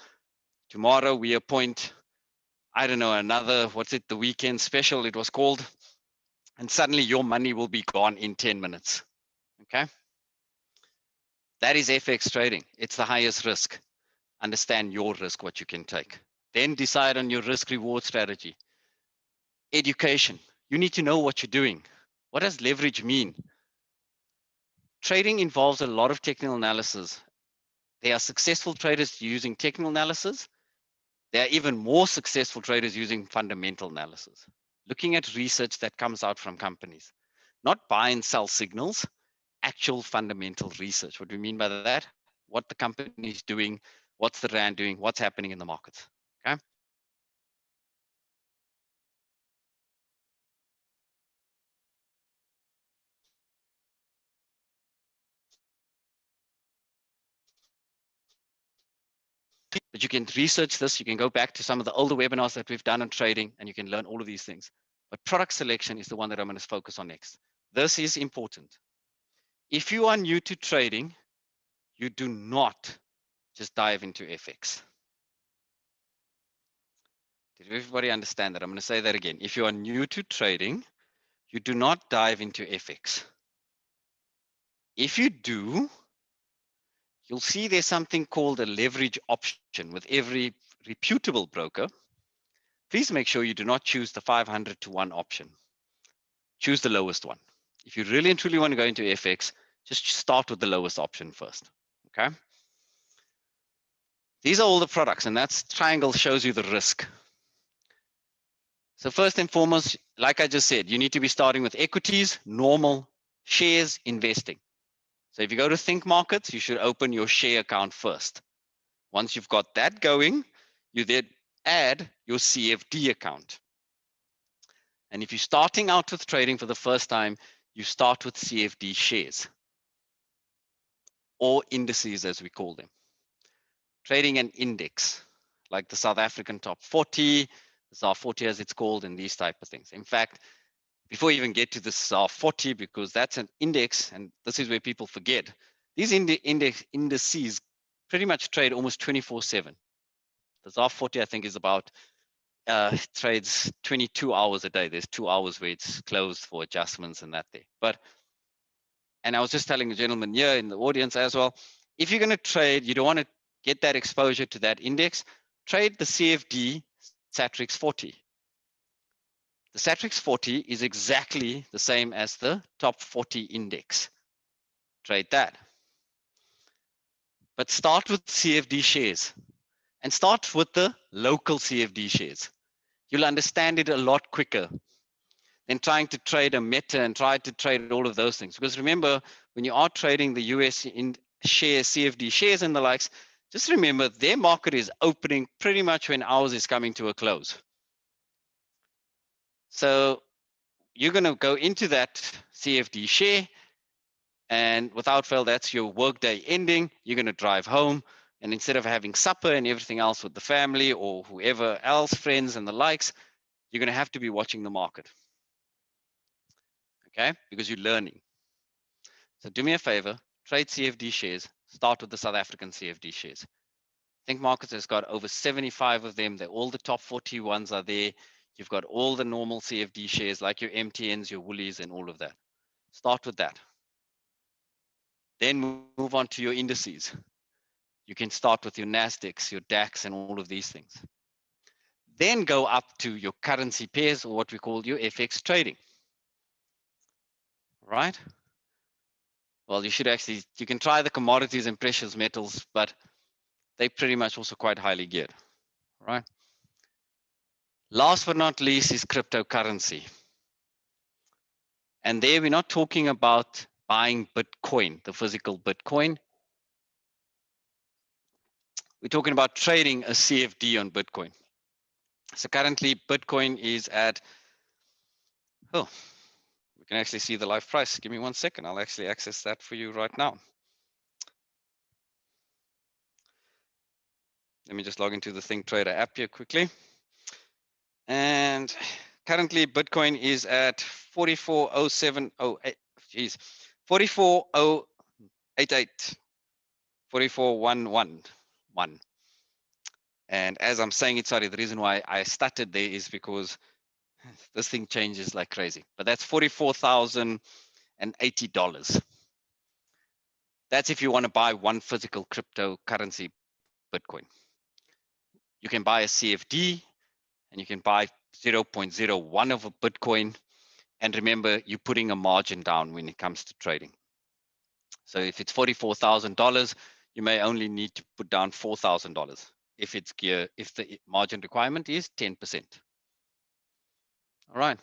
Tomorrow we appoint, I don't know, another, what's it, the weekend special it was called, and suddenly your money will be gone in 10 minutes. Okay. That is FX trading. It's the highest risk. Understand your risk, what you can take. Then decide on your risk reward strategy. Education. You need to know what you're doing. What does leverage mean? Trading involves a lot of technical analysis. There are successful traders using technical analysis. There are even more successful traders using fundamental analysis, looking at research that comes out from companies, not buy and sell signals, actual fundamental research. What do we mean by that? What the company is doing, what's the Rand doing, what's happening in the markets. Okay. But you can research this. You can go back to some of the older webinars that we've done on trading, and you can learn all of these things. But product selection is the one that I'm going to focus on next. This is important. If you are new to trading, you do not just dive into FX. Did everybody understand that? I'm going to say that again. If you are new to trading, you do not dive into FX. If you do, you'll see there's something called a leverage option with every reputable broker. Please make sure you do not choose the 500 to 1 option. Choose the lowest one. If you really and truly want to go into FX, just start with the lowest option first. Okay. These are all the products, and that triangle shows you the risk. So first and foremost, like I just said, you need to be starting with equities, normal, shares, investing. So if you go to Think Markets, you should open your share account first. Once you've got that going, you then add your CFD account. And if you're starting out with trading for the first time, you start with CFD shares or indices, as we call them. Trading an index like the South African Top 40, the ZAR 40 as it's called, and these type of things. In fact, before you even get to the ZAR 40, because that's an index, and this is where people forget, these indices pretty much trade almost 24/7. The ZAR 40, I think, is about trades 22 hours a day. There's 2 hours where it's closed for adjustments and that there. And I was just telling a gentleman here in the audience as well, if you're going to trade, you don't want to get that exposure to that index, trade the CFD Satrix 40. The Satrix 40 is exactly the same as the top 40 index. Trade that. But start with CFD shares and start with the local CFD shares. You'll understand it a lot quicker than trying to trade a meta and try to trade all of those things. Because remember, when you are trading the US in shares, CFD shares and the likes, just remember their market is opening pretty much when ours is coming to a close. So you're going to go into that CFD share, and without fail, that's your workday ending. You're going to drive home, and instead of having supper and everything else with the family or whoever else, friends and the likes, you're going to have to be watching the market. Okay, because you're learning. So do me a favor, trade CFD shares, start with the South African CFD shares. Think Markets has got over 75 of them. They're all the top 40 ones are there. You've got all the normal CFD shares like your MTNs, your Woolies, and all of that. Start with that. Then move on to your indices. You can start with your NASDAQs, your DAX, and all of these things. Then go up to your currency pairs, or what we call your FX trading. Right? Well, you should actually, you can try the commodities and precious metals, but they're pretty much also quite highly geared. Right? Last but not least is cryptocurrency. And there we're not talking about buying Bitcoin, the physical Bitcoin. We're talking about trading a CFD on Bitcoin. So currently Bitcoin is at, oh, we can actually see the live price. Give me 1 second. I'll actually access that for you right now. Let me just log into the ThinkTrader app here quickly. And currently Bitcoin is at 440708. Geez, 44088. 44111. And as I'm saying it, sorry, the reason why I started there is because this thing changes like crazy. But that's $44,080. That's if you want to buy one physical cryptocurrency Bitcoin. You can buy a CFD and you can buy 0.01 of a Bitcoin. And remember, you're putting a margin down when it comes to trading. So if it's $44,000, you may only need to put down $4,000 if it's gear, if the margin requirement is 10%. All right.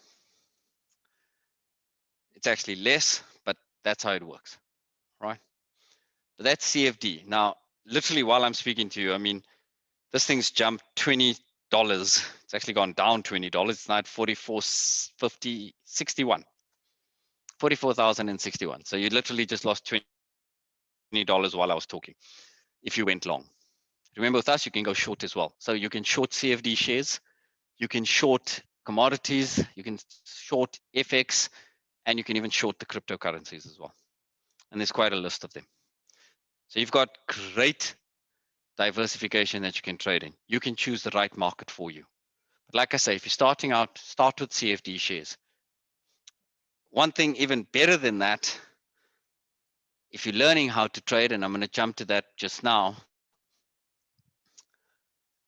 It's actually less, but that's how it works, right? But that's CFD. Now, literally while I'm speaking to you, I mean, this thing's jumped $20. It's actually gone down $20. It's now at 44,5061. 44,061. So you literally just lost $20 while I was talking, if you went long. Remember, with us, you can go short as well. So you can short CFD shares, you can short commodities, you can short FX, and you can even short the cryptocurrencies as well. And there's quite a list of them. So you've got great diversification that you can trade in. You can choose the right market for you. But like I say, if you're starting out, start with CFD shares. One thing even better than that, if you're learning how to trade, and I'm going to jump to that just now,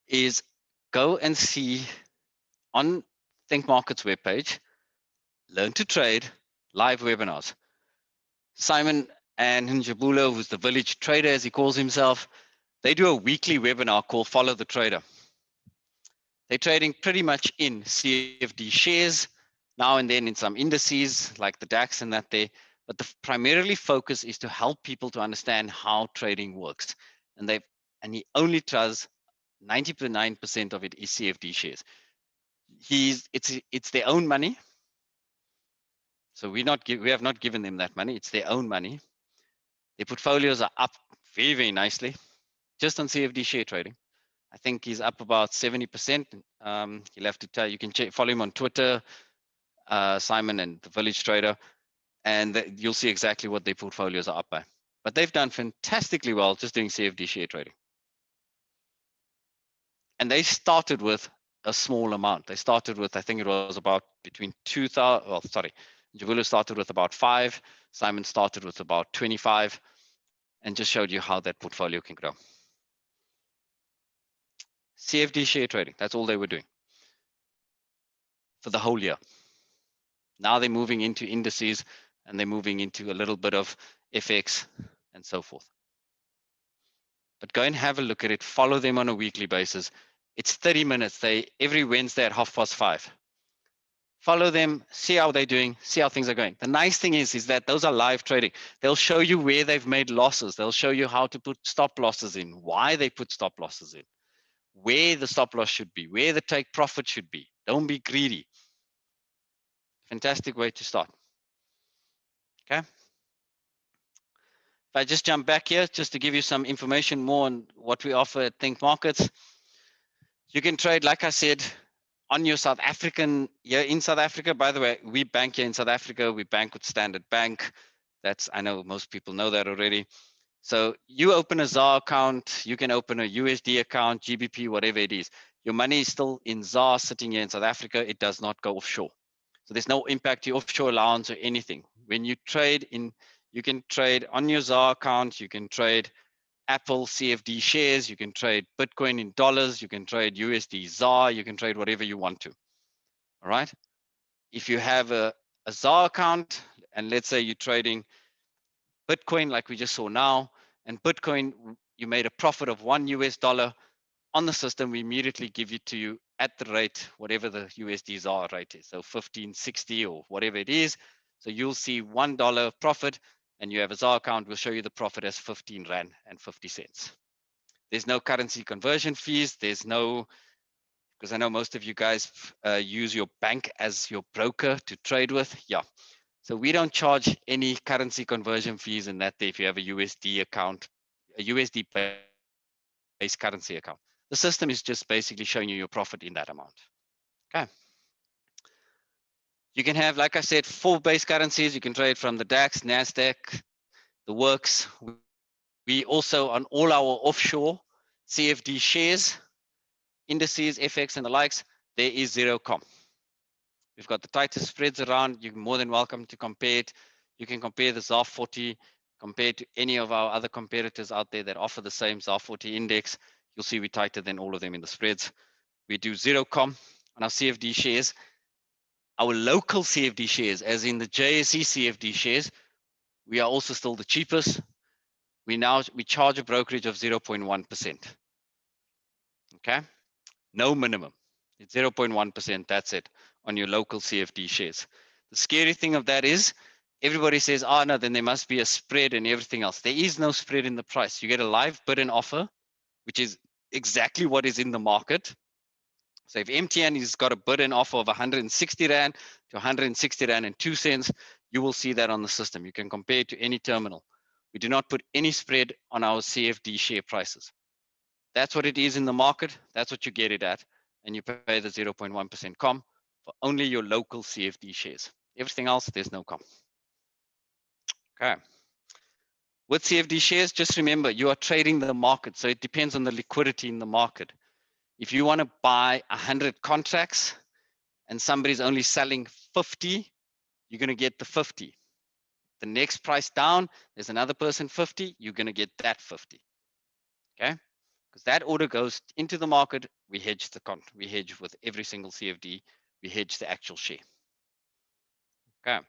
is go and see on Think Markets webpage, Learn to Trade live webinars. Simon and Njabulo, who's the village trader as he calls himself, they do a weekly webinar called Follow the Trader. They're trading pretty much in CFD shares, now and then in some indices like the DAX and that there, but the primarily focus is to help people to understand how trading works. And he only does 99% of it is CFD shares. It's their own money. So we have not given them that money. It's their own money. Their portfolios are up very, very nicely just on CFD share trading. I think he's up about 70%. You'll have to tell, you can follow him on Twitter, Simon and the Village Trader, and you'll see exactly what their portfolios are up by. But they've done fantastically well just doing CFD share trading. And they started with a small amount. They started with, I think it was about between 2,000, well, sorry, Javulo started with about 5, Simon started with about 25, and just showed you how that portfolio can grow. CFD share trading, that's all they were doing for the whole year. Now they're moving into indices and they're moving into a little bit of FX and so forth. But go and have a look at it, follow them on a weekly basis. It's 30 minutes. Every Wednesday at 5:30. Follow them, see how they're doing, see how things are going. The nice thing is that those are live trading. They'll show you where they've made losses. They'll show you how to put stop losses in, why they put stop losses in, where the stop loss should be, where the take profit should be. Don't be greedy. Fantastic way to start. Okay. If I just jump back here, just to give you some information more on what we offer at Think Markets, you can trade, like I said, on your South African, here in South Africa. By the way, we bank here in South Africa. We bank with Standard Bank. I know most people know that already. So you open a ZAR account, you can open a USD account, GBP, whatever it is. Your money is still in ZAR sitting here in South Africa. It does not go offshore. So there's no impact to your offshore allowance or anything. When you trade in, you can trade on your ZAR account, you can trade Apple CFD shares, you can trade Bitcoin in dollars, you can trade USD ZAR, you can trade whatever you want to. All right. If you have a ZAR account, and let's say you're trading Bitcoin like we just saw now, and Bitcoin, you made a profit of $1 on the system, we immediately give it to you at the rate, whatever the USD ZAR rate is. So 1560 or whatever it is. So you'll see $1 profit, and you have a ZAR account, we'll show you the profit as 15 Rand and 50 cents. There's no currency conversion fees. There's no, because I know most of you guys use your bank as your broker to trade with. Yeah. So we don't charge any currency conversion fees in that if you have a USD account, a USD based currency account. The system is just basically showing you your profit in that amount. Okay. You can have, like I said, 4 base currencies. You can trade from the DAX, NASDAQ, the works. We also, on all our offshore CFD shares, indices, FX, and the likes, there is zero comp. We've got the tightest spreads around. You're more than welcome to compare it. You can compare the ZAR 40 compared to any of our other competitors out there that offer the same ZAR 40 index. You'll see we're tighter than all of them in the spreads. We do zero comp on our CFD shares. Our local CFD shares, as in the JSE CFD shares, we are also still the cheapest. We charge a brokerage of 0.1%. Okay, no minimum. It's 0.1%. That's it on your local CFD shares. The scary thing of that is everybody says, oh no, then there must be a spread and everything else. There is no spread in the price. You get a live bid and offer, which is exactly what is in the market. So if MTN has got a bid and offer of 160 Rand to 160 Rand and 2 cents, you will see that on the system. You can compare it to any terminal. We do not put any spread on our CFD share prices. That's what it is in the market. That's what you get it at. And you pay the 0.1% comp for only your local CFD shares. Everything else, there's no comp. Okay. With CFD shares, just remember, you are trading the market. So it depends on the liquidity in the market. If you want to buy 100 contracts and somebody's only selling 50, you're going to get the 50. The next price down, there's another person 50, you're going to get that 50. Okay? Because that order goes into the market, we hedge we hedge with every single CFD, we hedge the actual share. Okay.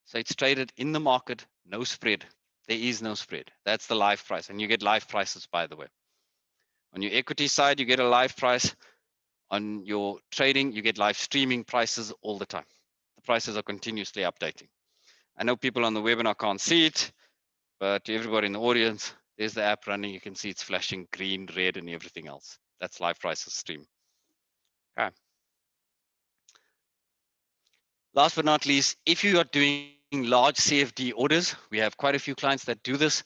So it's traded in the market, no spread. There is no spread. That's the live price. And you get live prices, by the way. On your equity side, you get a live price. On your trading, you get live streaming prices all the time. The prices are continuously updating. I know people on the webinar can't see it, but to everybody in the audience, there's the app running. You can see it's flashing green, red, and everything else. That's live prices stream. Okay. Last but not least, if you are doing large CFD orders, we have quite a few clients that do this.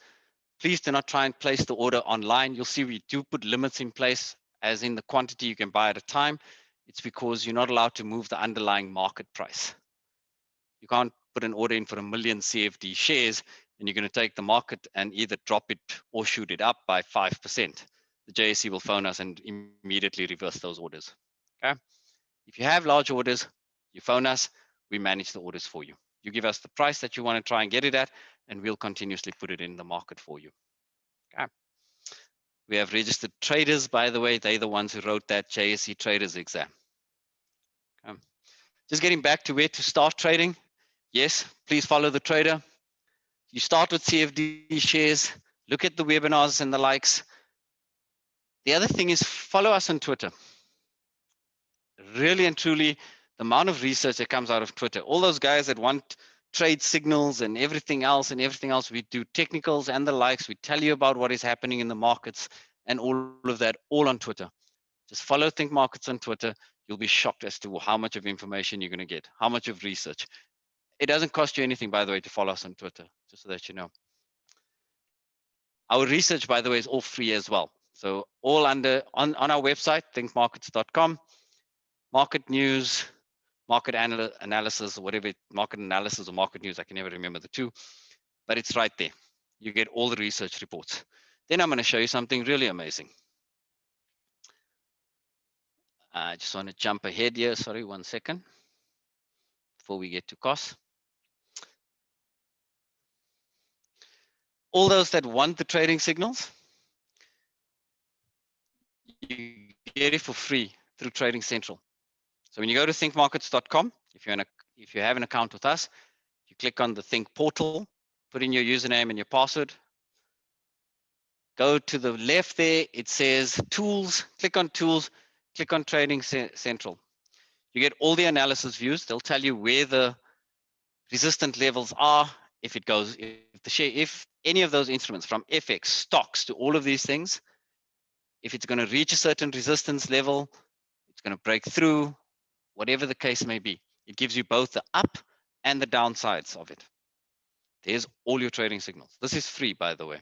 Please do not try and place the order online. You'll see we do put limits in place, as in the quantity you can buy at a time. It's because you're not allowed to move the underlying market price. You can't put an order in for 1 million CFD shares and you're going to take the market and either drop it or shoot it up by 5%. The JSE will phone us and immediately reverse those orders. Okay. If you have large orders, you phone us, we manage the orders for you. You give us the price that you want to try and get it at, and we'll continuously put it in the market for you. Okay. We have registered traders, by the way. They're the ones who wrote that JSE traders exam. Okay. Just getting back to where to start trading. Yes, please follow the trader. You start with CFD shares, look at the webinars and the likes. The other thing is follow us on Twitter. Really and truly, the amount of research that comes out of Twitter, all those guys that want trade signals and everything else, we do technicals and the likes. We tell you about what is happening in the markets and all of that, all on Twitter. Just follow Think Markets on Twitter. You'll be shocked as to how much of information you're going to get, how much of research. It doesn't cost you anything, by the way, to follow us on Twitter, just so that you know. Our research, by the way, is all free as well. So all under on our website, thinkmarkets.com, market news, market analysis, or whatever, market analysis or market news, I can never remember the two, but it's right there. You get all the research reports. Then I'm going to show you something really amazing. I just want to jump ahead here. Sorry, 1 second before we get to costs. All those that want the trading signals, you get it for free through Trading Central. So when you go to thinkmarkets.com, if you have an account with us, you click on the Think portal, put in your username and your password. Go to the left there, it says Tools, click on Tools, click on Trading Central. You get all the analysis views. They'll tell you where the resistant levels are, if any of those instruments from FX, stocks to all of these things, if it's going to reach a certain resistance level, it's going to break through, whatever the case may be. It gives you both the up and the downsides of it. There's all your trading signals. This is free, by the way.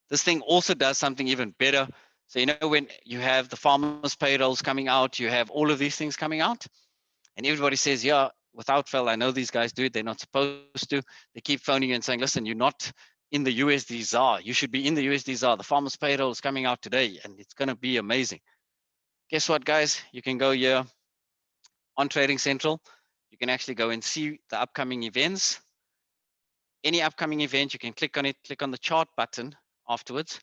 This thing also does something even better. So, you know, when you have the farmers' payrolls coming out, you have all of these things coming out, and everybody says, yeah, without fail, I know these guys do it. They're not supposed to. They keep phoning you and saying, listen, you're not in the USD ZAR. You should be in the USD ZAR. The farmers' payroll is coming out today, and it's going to be amazing. Guess what, guys? You can go here on Trading Central. You can actually go and see the upcoming events. Any upcoming event, you can click on it, click on the chart button afterwards,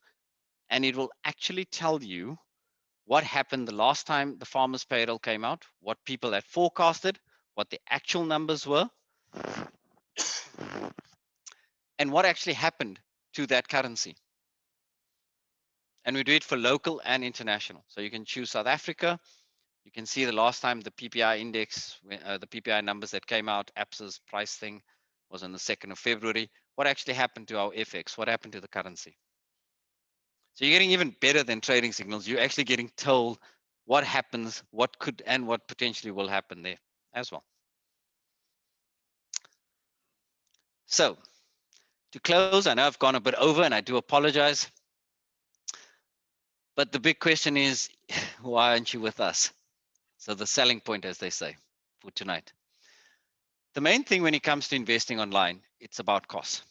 and it will actually tell you what happened the last time the farmers' payroll came out, what people had forecasted, what the actual numbers were, and what actually happened to that currency. And we do it for local and international. So you can choose South Africa. You can see the last time the PPI index, the PPI numbers that came out, APSA's price thing was on the 2nd of February. What actually happened to our FX? What happened to the currency? So you're getting even better than trading signals. You're actually getting told what happens, what could, and what potentially will happen there as well. So to close, I know I've gone a bit over and I do apologize. But the big question is, why aren't you with us? So the selling point, as they say, for tonight. The main thing when it comes to investing online, it's about costs.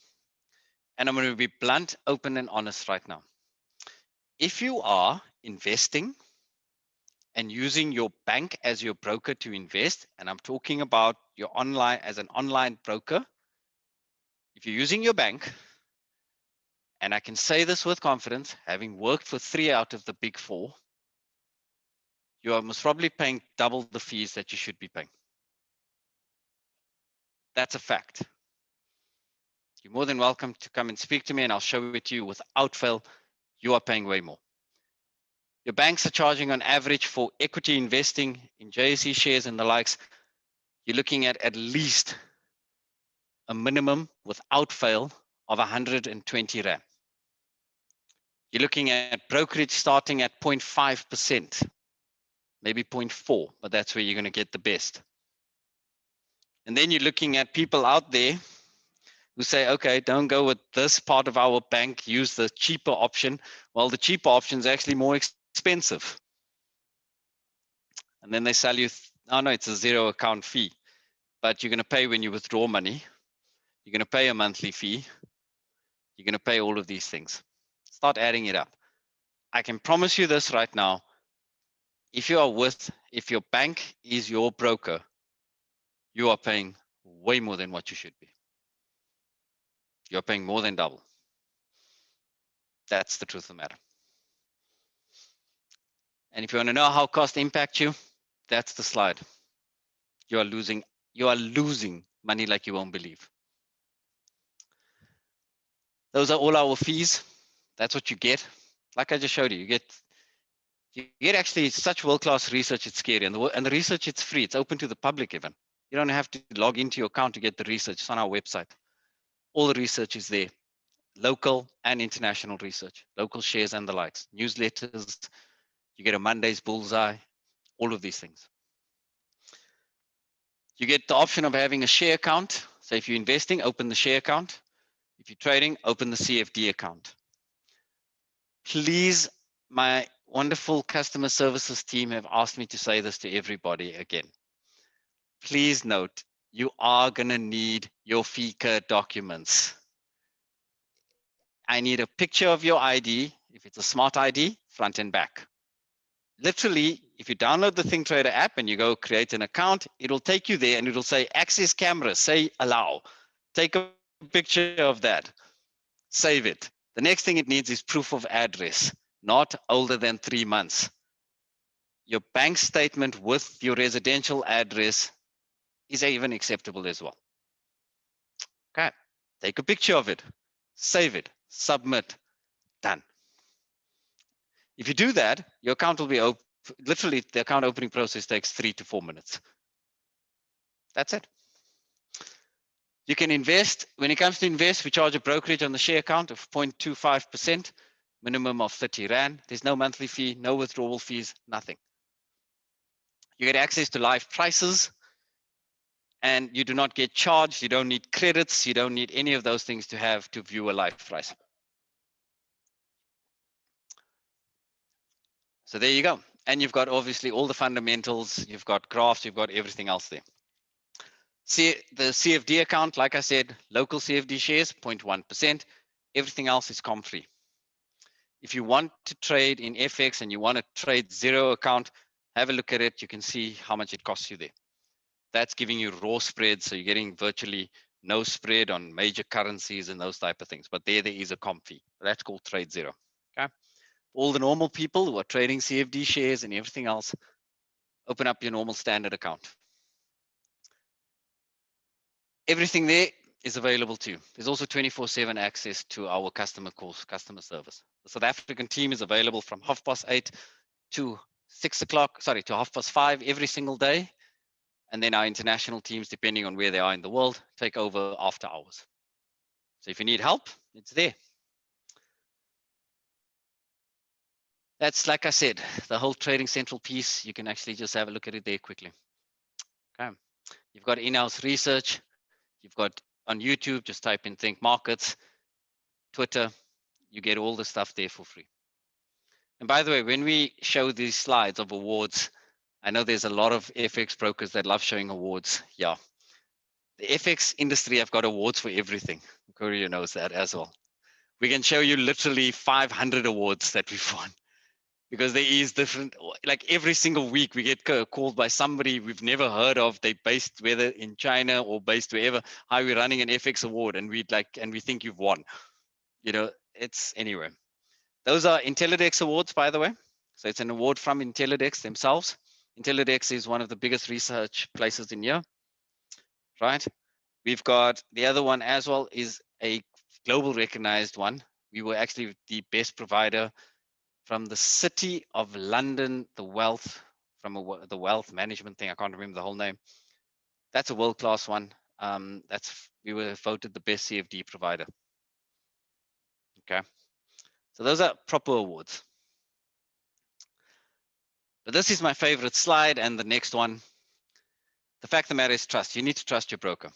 And I'm going to be blunt, open, and honest right now. If you are investing and using your bank as your broker to invest, and I'm talking about your online as an online broker, if you're using your bank, and I can say this with confidence, having worked for 3 out of the big 4, you are most probably paying double the fees that you should be paying. That's a fact. You're more than welcome to come and speak to me and I'll show it to you. Without fail, you are paying way more. Your banks are charging on average for equity investing in JSE shares and the likes. You're looking at least a minimum without fail of 120 Rand. You're looking at brokerage starting at 0.5%, maybe 0.4, but that's where you're going to get the best. And then you're looking at people out there who say, okay, don't go with this part of our bank, use the cheaper option. Well, the cheaper option is actually more expensive. And then they sell you, oh no, it's a 0 account fee, but you're going to pay when you withdraw money. You're going to pay a monthly fee. You're going to pay all of these things. Start adding it up. I can promise you this right now. If your bank is your broker, you are paying way more than what you should be. You're paying more than double. That's the truth of the matter. And if you want to know how cost impact you, that's the slide. You are losing money like you won't believe. Those are all our fees. That's what you get. Like I just showed you, you get actually such world-class research, it's scary. And the research, it's free. It's open to the public even. You don't have to log into your account to get the research. It's on our website. All the research is there. Local and international research, local shares and the likes, newsletters, you get a Monday's bullseye, all of these things. You get the option of having a share account. So if you're investing, open the share account. If you're trading, open the CFD account. Please, my wonderful customer services team have asked me to say this to everybody again. Please note, you are going to need your FICA documents. I need a picture of your ID. If it's a smart ID, front and back. Literally, if you download the ThinkTrader app and you go create an account, it'll take you there and it'll say access camera, say allow. Take a picture of that, save it. The next thing it needs is proof of address, not older than 3 months. Your bank statement with your residential address is even acceptable as well. Okay, take a picture of it, save it, submit, done. If you do that, your account will be open. Literally, the account opening process takes 3 to 4 minutes. That's it. You can invest. When it comes to invest, we charge a brokerage on the share account of 0.25%, minimum of 30 Rand. There's no monthly fee, no withdrawal fees, nothing. You get access to live prices, and you do not get charged. You don't need credits. You don't need any of those things to view a live price. So there you go. And you've got obviously all the fundamentals. You've got graphs. You've got everything else there. See, the CFD account, like I said, local CFD shares, 0.1%. Everything else is comp free. If you want to trade in FX and you want to trade zero account, have a look at it. You can see how much it costs you there. That's giving you raw spread. So you're getting virtually no spread on major currencies and those type of things. But there is a comp fee. That's called trade zero. Okay. All the normal people who are trading CFD shares and everything else, open up your normal standard account. Everything there is available to you. There's also 24/7 access to our customer calls, customer service. The South African team is available from 8:30 to 6 o'clock, sorry, to 5:30 every single day. And then our international teams, depending on where they are in the world, take over after hours. So if you need help, it's there. That's, like I said, the whole Trading Central piece. You can actually just have a look at it there quickly. Okay. You've got in-house research. You've got on YouTube, just type in Think Markets, Twitter, you get all the stuff there for free. And by the way, when we show these slides of awards, I know there's a lot of FX brokers that love showing awards. Yeah. The FX industry have got awards for everything. Korea knows that as well. We can show you literally 500 awards that we've won because there is different, like every single week we get called by somebody we've never heard of. They based whether in China or based wherever, how we're running an FX award and we think you've won. You know, it's anyway. Those are Intellidex awards, by the way. So it's an award from Intellidex themselves. Intellidex is one of the biggest research places in here, right? We've got the other one as well is a global recognized one. We were actually the best provider from the City of London, the wealth management thing. I can't remember the whole name. That's a world-class one. We were voted the best CFD provider. Okay. So those are proper awards. But this is my favorite slide and the next one. The fact of the matter is trust. You need to trust your broker.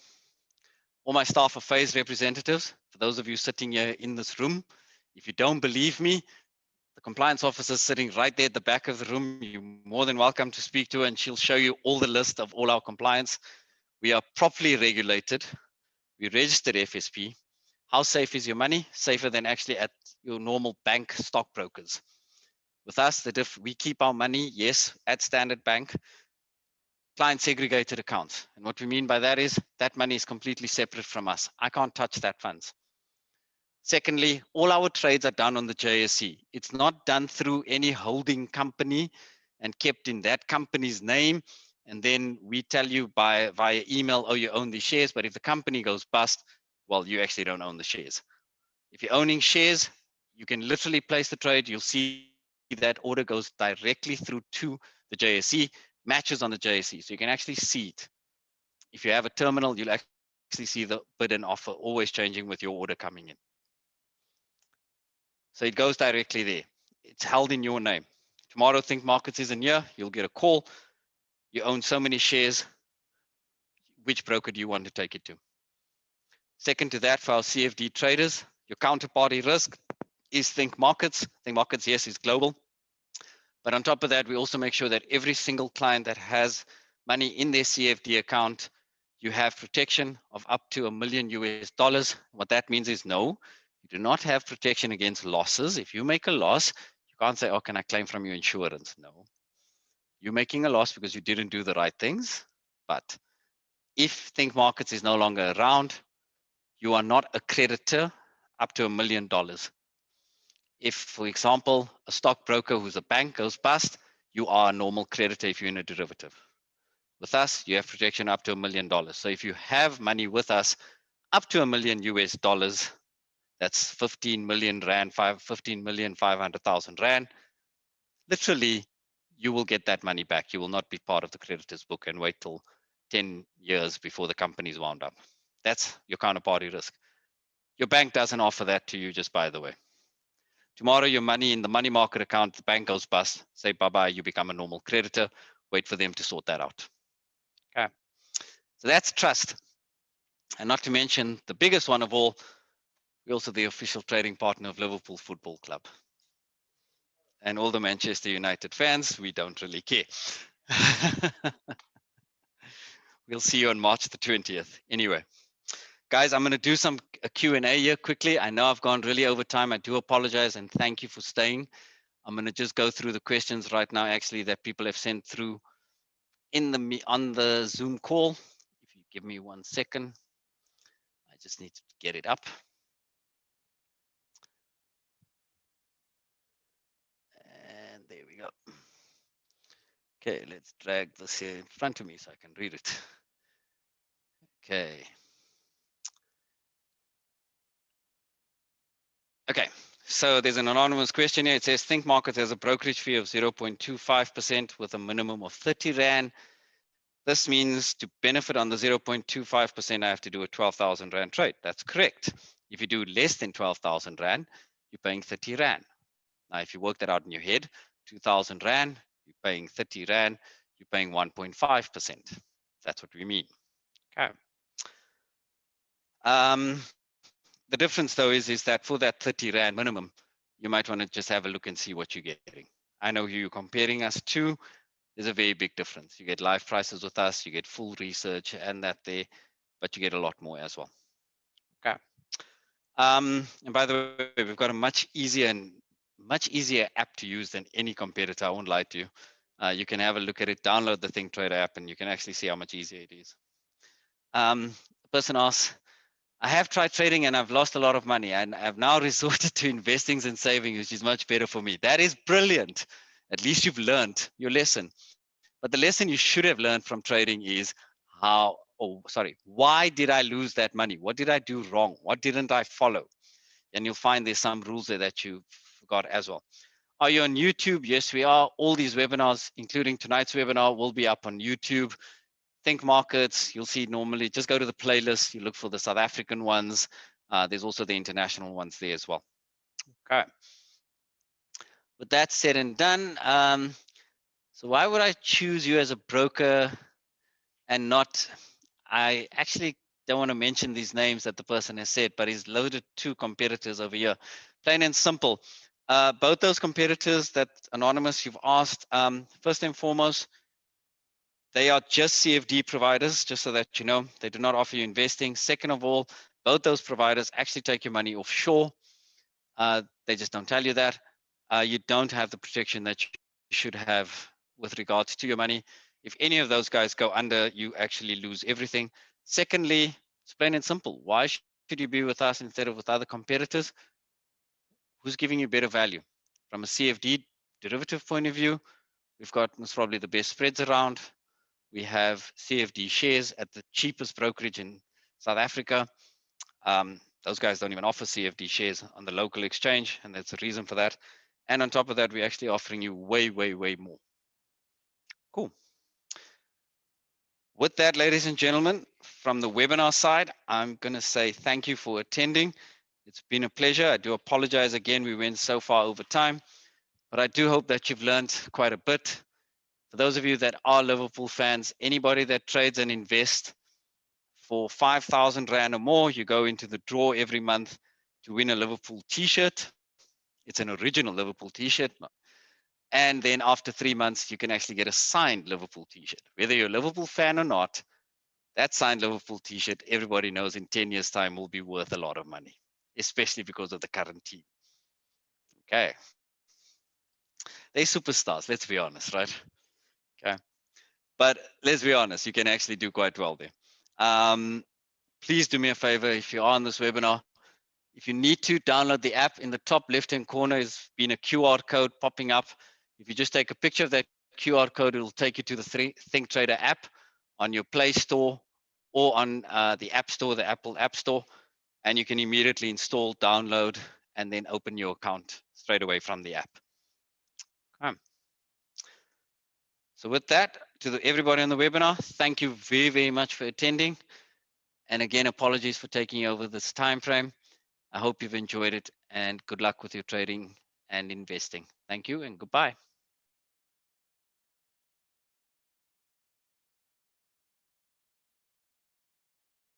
All my staff are phase representatives. For those of you sitting here in this room, if you don't believe me, the compliance officer is sitting right there at the back of the room. You're more than welcome to speak to her and she'll show you all the list of all our compliance. We are properly regulated. We registered FSP. How safe is your money? Safer than actually at your normal bank stockbrokers. With us, we keep our money, yes, at Standard Bank, client segregated accounts. And what we mean by that is that money is completely separate from us. I can't touch that funds. Secondly, all our trades are done on the JSE. It's not done through any holding company and kept in that company's name. And then we tell you via email, oh, you own these shares. But if the company goes bust, well, you actually don't own the shares. If you're owning shares, you can literally place the trade. You'll see that order goes directly through to the JSE, matches on the JSE. So you can actually see it. If you have a terminal, you'll actually see the bid and offer always changing with your order coming in. So it goes directly there. It's held in your name. Tomorrow, Think Markets isn't here. You'll get a call. You own so many shares. Which broker do you want to take it to? Second to that, for our CFD traders, your counterparty risk is Think Markets. Think Markets, yes, is global. But on top of that, we also make sure that every single client that has money in their CFD account, you have protection of up to $1 million US. What that means is no, you do not have protection against losses. If you make a loss, you can't say, oh, can I claim from your insurance? No. You're making a loss because you didn't do the right things. But if Think Markets is no longer around, you are not a creditor up to $1 million. If, for example, a stockbroker who's a bank goes bust, you are a normal creditor if you're in a derivative. With us, you have protection up to $1 million. So if you have money with us up to $1 million US, that's 15 million rand, 15,500,000 rand. Literally, you will get that money back. You will not be part of the creditor's book and wait till 10 years before the company's wound up. That's your counterparty risk. Your bank doesn't offer that to you, just by the way. Tomorrow, your money in the money market account, the bank goes bust, say bye-bye, you become a normal creditor, wait for them to sort that out. Okay, so that's trust. And not to mention the biggest one of all, we're also the official trading partner of Liverpool Football Club. And all the Manchester United fans, we don't really care. We'll see you on March the 20th. Anyway, guys, I'm going to do some Q&A here quickly. I know I've gone really over time. I do apologize and thank you for staying. I'm going to just go through the questions right now, actually, that people have sent through on the Zoom call. If you give me 1 second, I just need to get it up. And there we go. Okay, let's drag this here in front of me so I can read it. Okay. Okay, so there's an anonymous question here. It says, Think Markets has a brokerage fee of 0.25% with a minimum of 30 Rand. This means to benefit on the 0.25%, I have to do a 12,000 Rand trade. That's correct. If you do less than 12,000 Rand, you're paying 30 Rand. Now, if you work that out in your head, 2,000 Rand, you're paying 30 Rand, you're paying 1.5%. That's what we mean. Okay. The difference, though, is that for that 30 Rand minimum, you might want to just have a look and see what you're getting. I know who you're comparing us to. There's a very big difference. You get live prices with us, you get full research and that there, but you get a lot more as well. Okay. And by the way, we've got a much easier app to use than any competitor. I won't lie to you. You can have a look at it, download the Think Trader app, and you can actually see how much easier it is. The person asks, I have tried trading and I've lost a lot of money and I've now resorted to investing and saving, which is much better for me. That is brilliant. At least you've learned your lesson. But the lesson you should have learned from trading is why did I lose that money? What did I do wrong? What didn't I follow? And you'll find there's some rules there that you forgot as well. Are you on YouTube? Yes, we are. All these webinars, including tonight's webinar, will be up on YouTube. Think Markets, you'll see normally, just go to the playlist, you look for the South African ones. There's also the international ones there as well. Okay. With that said and done, so why would I choose you as a broker and not, I actually don't want to mention these names that the person has said, but he's loaded 2 competitors over here. Plain and simple. Both those competitors that anonymous you've asked, first and foremost, they are just CFD providers, just so that you know. They do not offer you investing. Second of all, both those providers actually take your money offshore. They just don't tell you that. You don't have the protection that you should have with regards to your money. If any of those guys go under, you actually lose everything. Secondly, it's plain and simple. Why should could you be with us instead of with other competitors? Who's giving you better value? From a CFD derivative point of view, we've got most probably the best spreads around. We have CFD shares at the cheapest brokerage in South Africa. Those guys don't even offer CFD shares on the local exchange, and there's a reason for that. And on top of that, we're actually offering you way, way, way more. Cool. With that, ladies and gentlemen, from the webinar side, I'm going to say thank you for attending. It's been a pleasure. I do apologize again, we went so far over time, but I do hope that you've learned quite a bit. For those of you that are Liverpool fans, anybody that trades and invests for 5,000 Rand or more, you go into the draw every month to win a Liverpool t-shirt. It's an original Liverpool t-shirt. And then after 3 months, you can actually get a signed Liverpool t-shirt. Whether you're a Liverpool fan or not, that signed Liverpool t-shirt, everybody knows in 10 years' time will be worth a lot of money, especially because of the current team. Okay. They're superstars, let's be honest, right? Okay. But let's be honest, you can actually do quite well there. Please do me a favor if you're on this webinar. If you need to download the app, in the top left-hand corner has been a QR code popping up. If you just take a picture of that QR code, it'll take you to the Think Trader app on your Play Store or on the App Store, the Apple App Store, and you can immediately install, download, and then open your account straight away from the app. Okay. So with that, to everybody on the webinar, thank you very, very much for attending. And again, apologies for taking over this time frame. I hope you've enjoyed it, and good luck with your trading and investing. Thank you and goodbye.